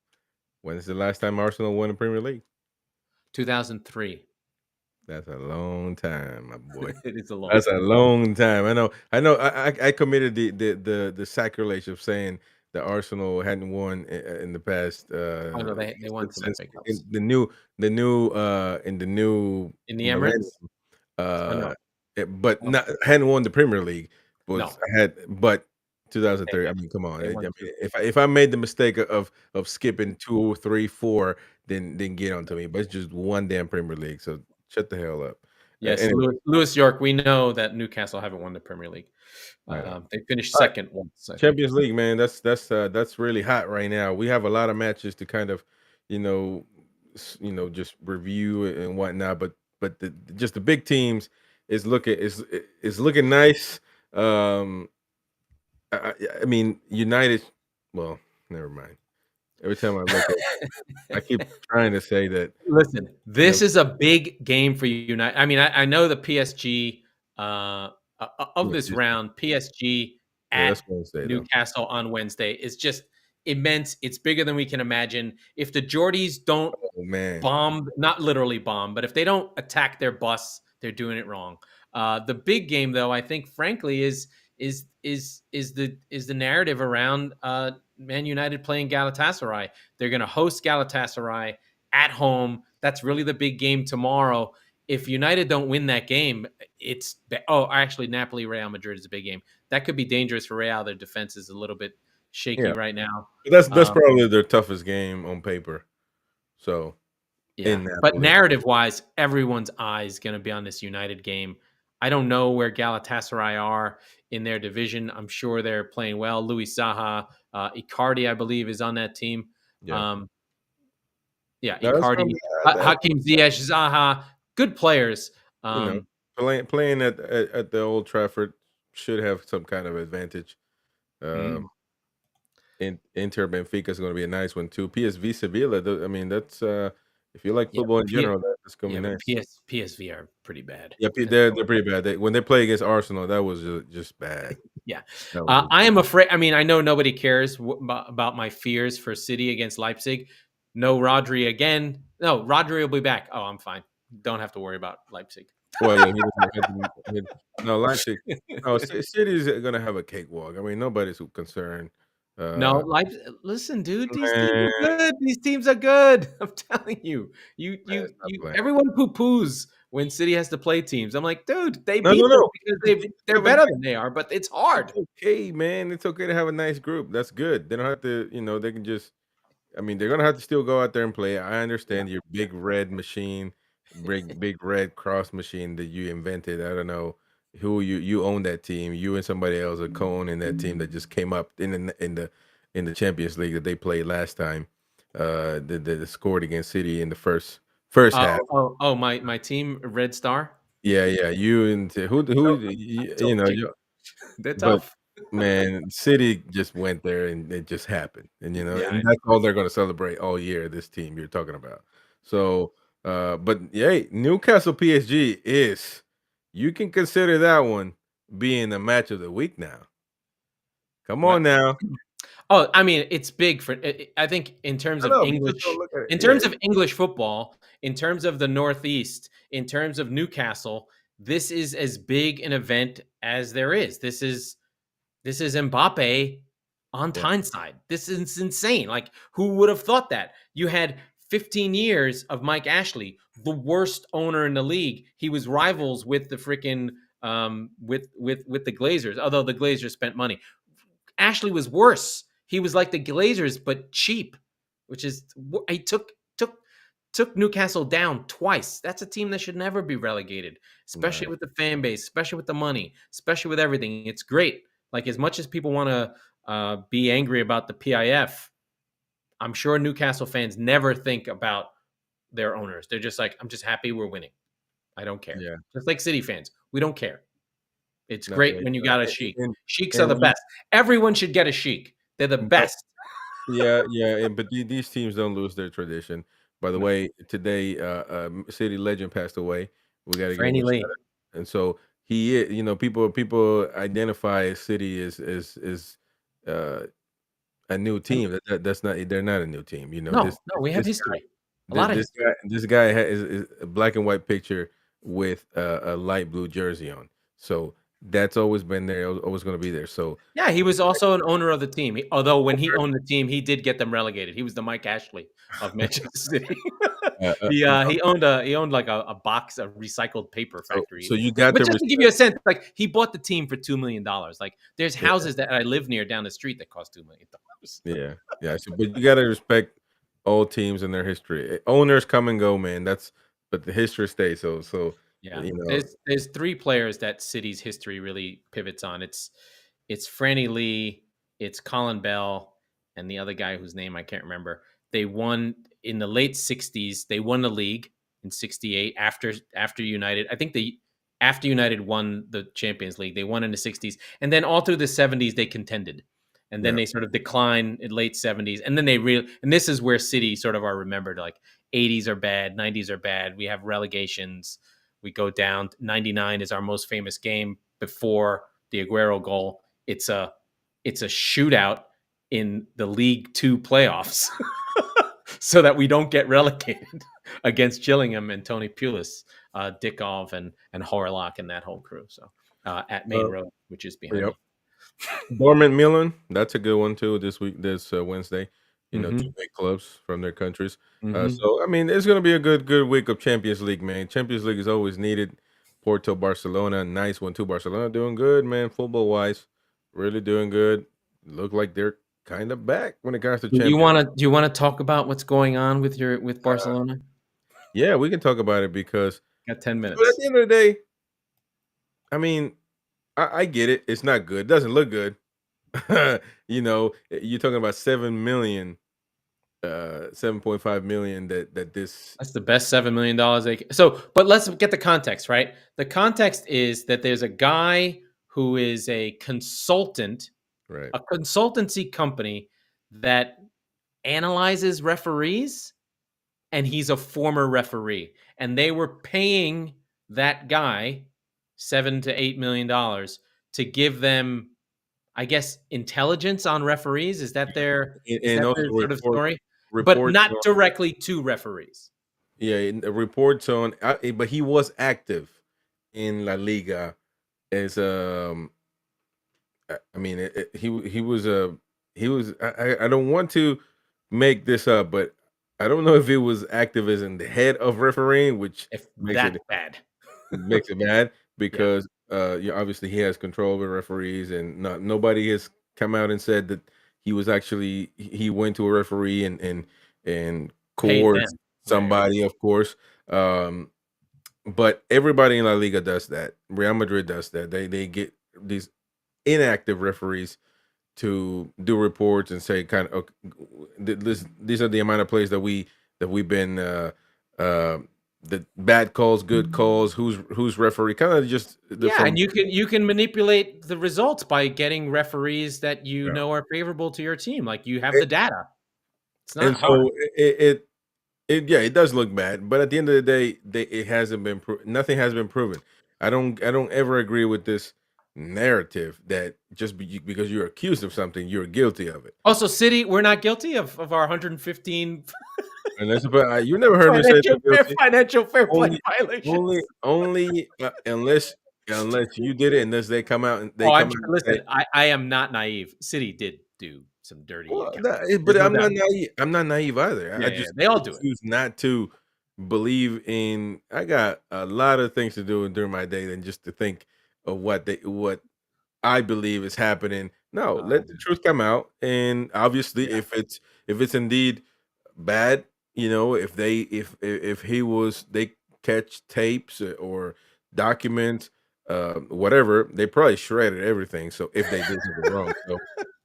When is the last time Arsenal won the Premier League? 2003. That's a long time, my boy. It is a long That's a time. long time. I know. I know. I committed the sacrilege of saying that Arsenal hadn't won in the past Oh no, they won some since FA in Cups the new in the millennium. Emirates. Oh no, But oh, not hadn't won the Premier League. no. But They 2003. I mean, come on. they I won mean, two. if I made the mistake of skipping 2, 3, 4, then get on to me. But it's just one damn Premier League. So shut the hell up. Yes, Anyway, Lewis York. We know that Newcastle haven't won the Premier League. I know. They finished All right, second once, I think. Champions League, man. That's really hot right now. We have a lot of matches to kind of, you know, just review and whatnot. But just the big teams is looking nice. Um, I mean, United. Well, never mind. Every time I look at, I keep trying to say that. Listen, You know, this is a big game for United. I mean, I know the PSG of yeah, this round, PSG yeah, at that's what I say though. Newcastle on Wednesday is just immense. It's bigger than we can imagine. If the Geordies don't Oh man, bomb, not literally bomb, but if they don't attack their bus, they're doing it wrong. The big game, though, I think, frankly, is the narrative around Man United playing Galatasaray. They're going to host Galatasaray at home. That's really the big game tomorrow. If United don't win that game, actually Napoli Real Madrid is a big game. That could be dangerous for Real. Their defense is a little bit shaky yeah, right now. that's Um, probably their toughest game on paper. So Yeah, in but Napoli, narrative-wise, everyone's eye is gonna be on this United game. I don't know where Galatasaray are in their division. I'm sure they're playing well. Luis Zaha, Icardi, I believe, is on that team. yeah, Um, yeah, no, that's not Icardi, bad. That Hakim Ziyech, Zaha, good players. you know, Um, playing at the Old Trafford should have some kind of advantage. mm, Um, Inter Benfica is going to be a nice one too. PSV Sevilla. I mean, that's if you like yeah, football in general, that's going to yeah, be but nice. PSV are pretty bad. Yeah, they're pretty bad. When they play against Arsenal, that was just bad. Yeah. That was just I am afraid. I mean, I know nobody cares about my fears for City against Leipzig. No Rodri again. No, Rodri will be back. Oh, I'm fine. Don't have to worry about Leipzig. well, yeah. He doesn't have to no Leipzig. No, City's going to have a cakewalk. I mean, nobody's concerned. No, Uh, listen, dude, these teams man, are good. These teams are good. I'm telling you. stop playing. Everyone poo-poos when City has to play teams. I'm like, dude, they No, no, beat them no. because They they're have a better than they are, but it's It's hard. okay, man. It's okay to have a nice group. That's good. They don't have to, they can just I mean, they're gonna have to still go out there and play. I Yeah. understand your big red machine, big red cross machine that you invented. I don't know who you own that team. You and somebody else are co-owning that team that just came up in the Champions League that they played last time. That scored against City in the first half. My team, Red Star. Yeah, yeah. You and who Joke. Joking. They're but tough. man, City just went there and it just happened. And Yeah, I and know. that's all they're gonna celebrate all year, this team you're talking about. So but yeah, Newcastle PSG is you can consider that one being the match of the week now. Come on What? now. Oh, I mean, it's big for I think I know, but just don't look at it. In Yeah, terms of English football, in terms of the Northeast, in terms of Newcastle, this is as big an event as there is. This is Mbappe on yeah, Tyneside. This is insane. Like, who would have thought that? You had 15 years of Mike Ashley, the worst owner in the league. He was rivals with the freaking with the Glazers, although the Glazers spent money. Ashley was worse. He was like the Glazers, but cheap, which is he took Newcastle down twice. That's a team that should never be relegated, especially right. with the fan base, especially with the money, especially with everything. It's great. Like, as much as people want to be angry about the PIF, I'm sure Newcastle fans never think about their owners. They're just like, I'm just happy we're winning. I don't care. Yeah. Just like City fans, we don't care. It's No, great yeah, when you got a Sheik. and Sheiks are and the best. Everyone should get a Sheik. They're the but best. yeah, yeah, but these teams don't lose their tradition. By the No. way, today, City legend passed away. We got to give him Franny a shout Lee. out. And so people identify City as uh, a new team. That's not. They're not a new team. No, no, we have This history. A lot of this history. guy is a black and white picture with a light blue jersey on. So that's always been there. Always going to be there. So Yeah, he was also an owner of the team. Although when he owned the team, he did get them relegated. He was the Mike Ashley of Manchester City. uh, uh, He owned like a box of recycled paper factory. so you got But to just to give you a sense, like, he bought the team for $2 million. Like, there's respect. houses that I live near down the street that cost $2 million. Yeah, yeah. So, but you gotta respect all teams and their history. Owners come and go, man. But the history stays. So Yeah, you know, there's three players that City's history really pivots on. It's Franny Lee, it's Colin Bell, and the other guy whose name I can't remember. They won in the late '60s. They won the league in '68 after United. I think after United won the Champions League, they won in the '60s, and then all through the '70s they contended. and then they sort of decline in late 70s, and then and this is where City sort of are remembered. Like 80s are bad, 90s are bad. We have relegations. We go down. 99 is our most famous game before the Aguero goal. It's a shootout in the League Two playoffs, so that we don't get relegated against Gillingham and Tony Pulis, Dickov and Horlock and that whole crew. So at Main Road, which is behind me. Dortmund Milan, that's a good one too. This Wednesday, two Mhm. big clubs from their countries. Mhm. So I mean, it's going to be a good week of Champions League, man. Champions League is always needed. Porto, Barcelona, nice one too. Barcelona doing good, man. Football wise, really doing good. Look like they're kind of back when it comes to Do you Champions. want to talk about what's going on with Barcelona? Yeah, we can talk about it because Got 10 but at minutes. the end of the day, I mean, I get it. It's not good. It doesn't look good. You're talking about 7 million, 7.5 million that this That's the best $7 million they can. So, but let's get the context, right? The context is that there's a guy who is a consultant, right. a consultancy company that analyzes referees, and he's a former referee. And they were paying that guy $7 to $8 million to give them, I guess, intelligence on referees. Is that their And also sort of story? But reports not on directly to referees. reports on but he was active in La Liga as I mean he was I don't want to make this up, but I don't know if he was active as in the head of refereeing, which If makes that's it bad. makes it bad Yeah. because obviously he has control over referees, and nobody has come out and said that he went to a referee and Paid them. coerced somebody, of course. But everybody in La Liga does that. Real Madrid does that. They get these inactive referees to do reports and say kind of okay, these are the amount of plays that we've been the bad calls, good calls, who's referee, kind of just Yeah, and you can manipulate the results by getting referees that you know are favorable to your team. Like, you have the data. It's not and hard. so it does look bad, but at the end of the day, it hasn't been nothing has been proven. I don't ever agree with this narrative that just because you're accused of something, you're guilty of it. Also, City, we're not guilty of our 115 And that's about you never heard me say they're guilty. financial fair play Only, violations. only unless you did it, unless they come out and Oh, come out and say, listen, I am not naive. City did do some dirty well, accounting. but There's no I'm not doubt. naive. I'm not naive either. Yeah, I yeah, just they all do it. choose not to believe in. I got a lot of things to do during my day than just to think of what I believe is happening. No, let the truth come out, and obviously, Yeah. if it's indeed bad, if he was they catch tapes or documents, whatever, they probably shredded everything. So if they did something wrong, so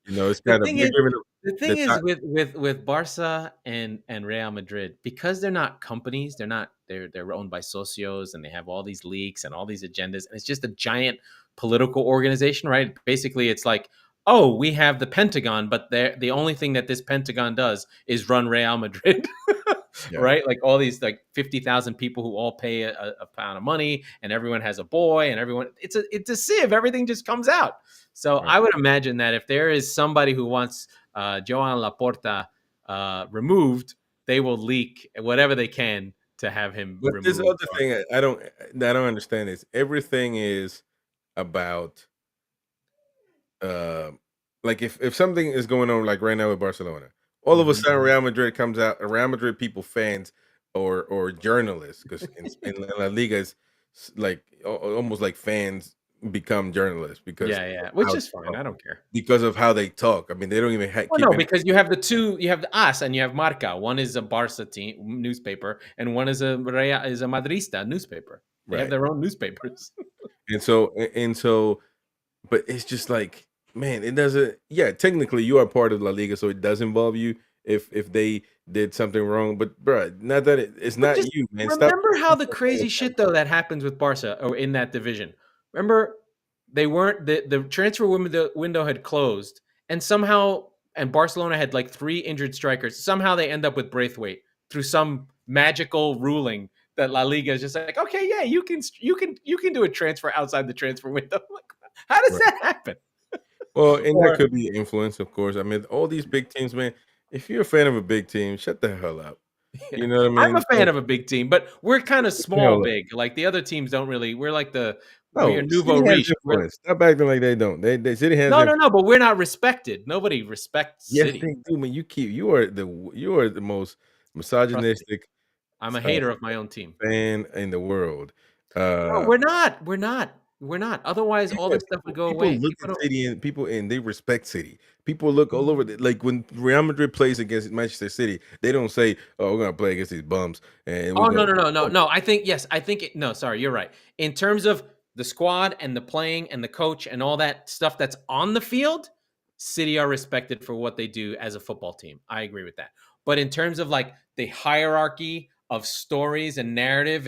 it's The kind of thing they're is giving the them thing the is top. with Barca and Real Madrid, because they're not companies, they're owned by socios, and they have all these leaks and all these agendas, and it's just a giant political organization, right? Basically, it's like, oh, we have the Pentagon, but the only thing that this Pentagon does is run Real Madrid. Yeah, Right? Like all these like 50,000 people who all pay a pound of money, and everyone has a boy, and everyone it's a sieve. Everything just comes out. So right. I would imagine that if there is somebody who wants Joan Laporta removed, they will leak whatever they can to have him But this removed. other thing I don't understand is everything is about uh, like if something is going on like right now with Barcelona, all of a Mhm. sudden Real Madrid comes out, Real Madrid people, fans or journalists, because in La Liga is like almost like fans become journalists because Yeah, yeah, of which how is fine. I don't care. because of how they talk. I mean, they don't even Well, keep no, any. because you have you have the As and you have Marca. One is a Barca team newspaper, and one is a Madrista newspaper. They have Right, their own newspapers. and so, but it's just like, man, it doesn't. Yeah, technically you are part of La Liga, so it does involve you if they did something wrong. But bruh, not that it's But not just you, man. Stop. remember how the crazy shit though that happens with Barca or in that division. Remember, they weren't the transfer window had closed, and somehow, and Barcelona had like 3 injured strikers. Somehow they end up with Braithwaite through some magical ruling that La Liga is just like, okay, yeah, you can do a transfer outside the transfer window. Like, how does Right. that happen? Well, and that Or could be influence, of course. I mean, all these big teams, man. If you're a fan of a big team, shut the hell up. yeah, You know what I I'm a mean? fan of a big team, but we're kind of Shut the small hell up. big. Like the other teams don't really. We're like we're No, nouveau City has riche. influence. Stop acting like they don't. They City has influence. No, but we're not respected. Nobody respects Yes, City. they do. Man, you are the most Trust me. misogynistic I'm a uh, hater of my own team. fan in the world. No, we're not. We're not. We're not. Otherwise, all Yeah, this stuff would go people away. look People at don't. City and they respect City. People look all over like when Real Madrid plays against Manchester City, they don't say, "Oh, we're gonna play against these bums," and we're Oh no, gonna. no, no, no, Oh, no. I think yes. I think no. Sorry, you're right. In terms of the squad and the playing and the coach and all that stuff that's on the field, City are respected for what they do as a football team. I agree with that. But in terms of like the hierarchy of stories and narrative,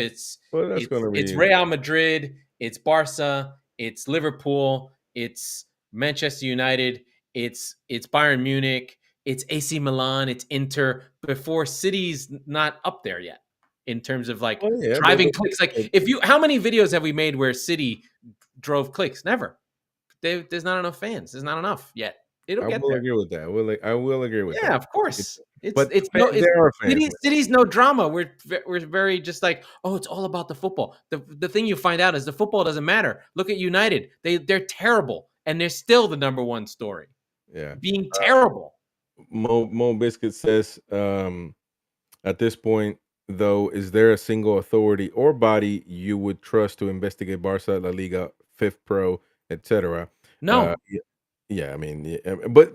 well, that's it's gonna it's be Real Madrid, it's Barca, it's Liverpool, it's Manchester United, it's Bayern Munich, it's AC Milan, it's Inter. Before City's not up there yet in terms of like oh yeah, driving clicks. Like if you, how many videos have we made where City drove clicks? Never. There's not enough fans. There's not enough yet. It'll I get will there. agree with that. I will agree with Yeah, that. of It- course. It's but it's no it's there are fans, man. city's no drama. We're very just like, oh, it's all about the football. The thing you find out is the football doesn't matter. Look at United. They're terrible and they're still the number one story. Yeah. Being terrible. Mo Biscuit says, at this point, though, is there a single authority or body you would trust to investigate Barca, La Liga, Fifth Pro, etc.? No. Yeah, yeah, I mean, yeah, but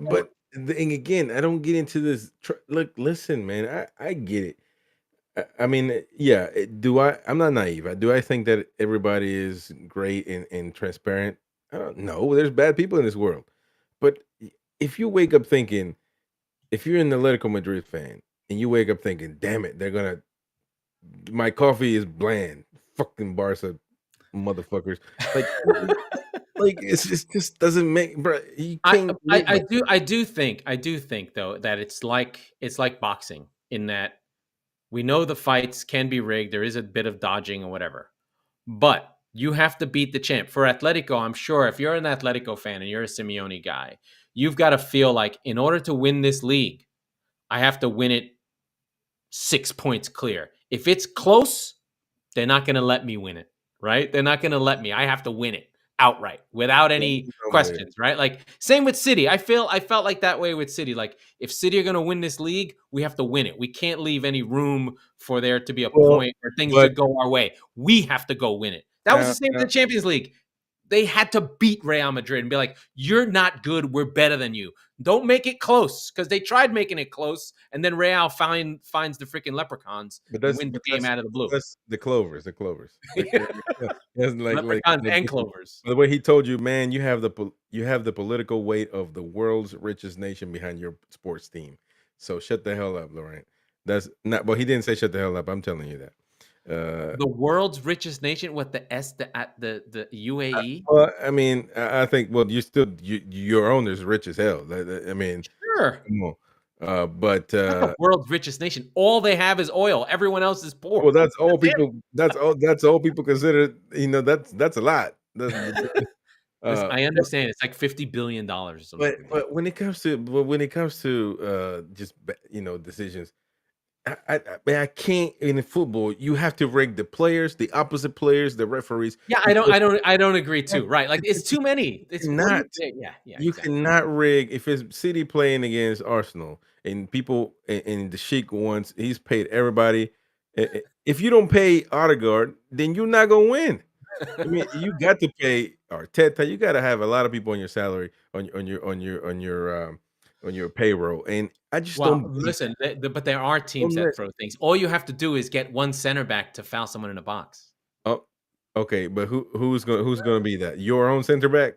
and again, I don't get into this. Look, listen, man, I get it. I mean, yeah. Do I? I'm not naive. Do I think that everybody is great and transparent? No, there's bad people in this world. But if you wake up thinking, if you're an Atletico Madrid fan and you wake up thinking, "Damn it, they're gonna my coffee is bland, fucking Barca motherfuckers," like, just doesn't make, bro. You can't live like that. I do think though that it's like boxing in that we know the fights can be rigged. There is a bit of dodging or whatever, but you have to beat the champ. For Atletico, I'm sure if you're an Atletico fan and you're a Simeone guy, you've got to feel like in order to win this league, I have to win it 6 points clear. If it's close, they're not going to let me win it, right? They're not going to let me. I have to win it outright without any questions, right? Like same with City. I felt like that way with City. Like if City are going to win this league, we have to win it. We can't leave any room for there to be a Well, point or things to but go our way. We have to go win it. That was the same with the Champions League. They had to beat Real Madrid and be like, "You're not good. We're better than you. Don't make it close," because they tried making it close, and then Real finds the freaking leprechauns and wins the game out of the blue. that's the Clovers, Like, that's Leprechauns and clovers. the way he told you, man, you have the political weight of the world's richest nation behind your sports team. So shut the hell up, Laurent. That's not. Well, he didn't say shut the hell up. I'm telling you that. The world's richest nation, what the the UAE? Well, I mean, I think. Well, your owner's rich as hell. I mean, Sure. come on. But Not the world's richest nation. All they have is oil. Everyone else is poor. well, that's all That's it. people. That's all people consider. You know, that's a lot. I But understand. It's like $50 billion or something. but when it comes to just decisions, man, I can't in football. You have to rank the players, the opposite players, the referees. Yeah, Because I don't agree too. Right. Like it's too many. It's what do not. yeah, You exactly. cannot rig if it's City playing against Arsenal and people and the Sheik wants he's paid everybody. If you don't pay Odegaard, then you're not gonna win. I mean, you got to pay Arteta. You got to have a lot of people on your salary on your payroll, and I just Well, don't believe listen, but there are teams that. that throw things. All you have to do is get one center back to foul someone in a box. Oh, okay, but who's gonna be that? Your own center back?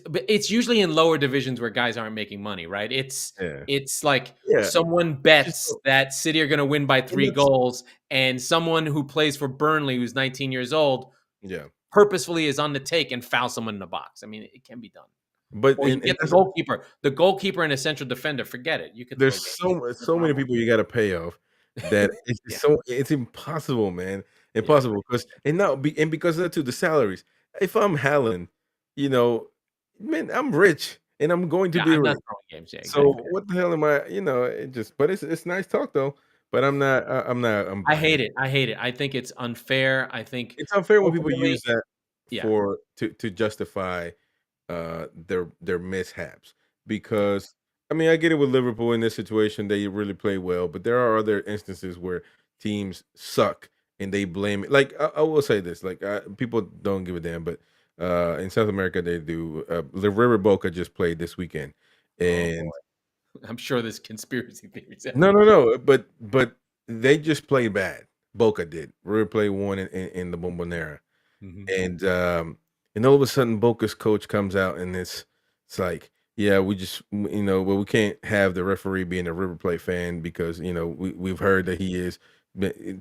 But it's usually in lower divisions where guys aren't making money, right? Yeah, It's like yeah. someone Just bets that City are going to win by and 3 that's goals, and someone who plays for Burnley, who's 19 years old, yeah. purposefully is on the take and foul someone in the box. I mean, it can be done. But Or you and get the goalkeeper and a central defender. Forget it. You could throw there's games. No so many problem. people you got to pay off that Yeah, it's impossible, man. yeah, Impossible because and because of that too, the salaries. If I'm Haaland, you know, man, I'm rich and I'm going to yeah. be I'm not rich. throwing games. Yeah, So exactly. what the hell am I? It just, but it's nice talk though. But I'm I buying hate it. it. I hate it. I think it's unfair. I think It's unfair when people ultimately, use that yeah, for to justify their mishaps yeah. because I mean I get it with Liverpool in this situation they really play well, but there are other instances where teams suck and they blame it. Like I will say this, like people don't give a damn, but in South America they do. The River Boca just played this weekend, Oh and boy, I'm sure there's conspiracy theories no, everywhere. no, no, but they just played bad. Boca did. River Plate won in the Bombonera. Mhm. And and all of a sudden Boca's coach comes out and it's like, yeah, we just well, we can't have the referee being a River Plate fan because we've heard that he is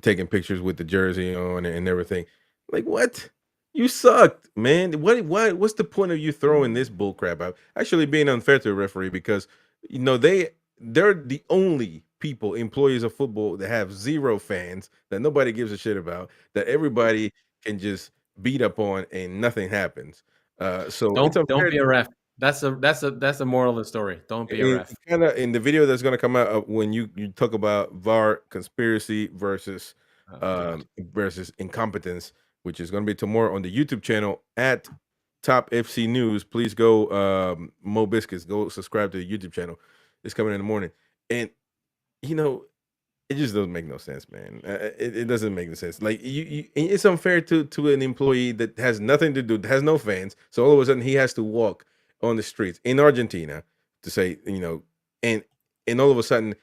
taking pictures with the jersey on and everything. Like what? You sucked, man. What's the point of you throwing this bull crap out? Actually being unfair to the referee because they're the only people, employees of football that have zero fans that nobody gives a shit about, that everybody can just beat up on and nothing happens. So it's Don't unfair. be a ref. That's the moral of the story. Don't be a In ref. kind of in the video that's going to come out when you talk about VAR conspiracy Oh God. versus incompetence, which is going to be tomorrow on the YouTube channel at Top FC News. Please go, Mo Biscuits, go subscribe to the YouTube channel. It's coming in the morning, and you know it just doesn't make no sense, man. It doesn't make no sense. Like it's unfair to an employee that has nothing to do, that has no fans. So all of a sudden he has to walk on the streets in Argentina to say, and all of a sudden,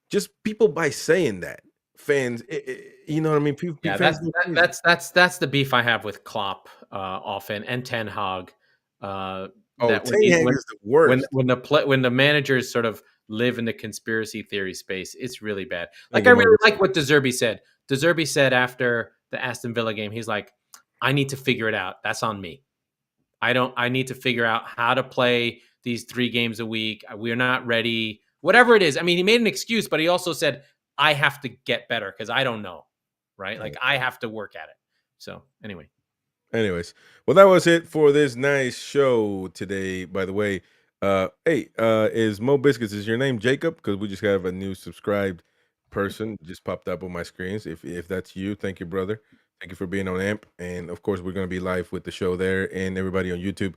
just people by saying that fans, you know what I mean? Yeah, Fans that's go that, crazy. that's the beef I have with Klopp often and Ten Hag. Oh, That when Ten the Hag is the worst. when the managers sort of live in the conspiracy theory space, it's really bad. Thank Like I you, Mo. really like what Deserby said. Deserby said after the Aston Villa game, he's like, I need to figure it out. That's on me. I need to figure out how to play these 3 games a week. We're not ready. Whatever it is. I mean, he made an excuse, but he also said, I have to get better because I don't know. Right? Like I have to work at it. So anyway. Anyways, well, that was it for this nice show today. By the way, hey, is Mo Biscuits, is your name Jacob? Because we just have a new subscribed person just popped up on my screens. If that's you, thank you, brother. Thank you for being on AMP, and of course, we're gonna be live with the show there and everybody on YouTube.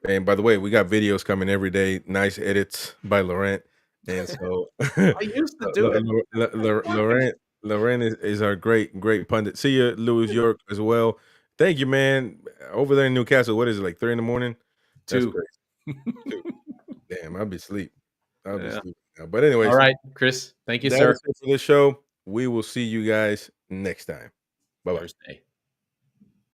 And by the way, we got videos coming every day. Nice edits by Laurent, and so I used to do it. Laurent is our great pundit. See you, Louis York, as well. Thank you, man. Over there in Newcastle, what is it, like 3 in the morning? That's Two. great. Two. Damn, I'll be asleep. I'll be Yeah. sleeping now. But All anyways, right, Chris. Thank you, that sir. is it for this show. We will see you guys next time. Bye bye. Thursday.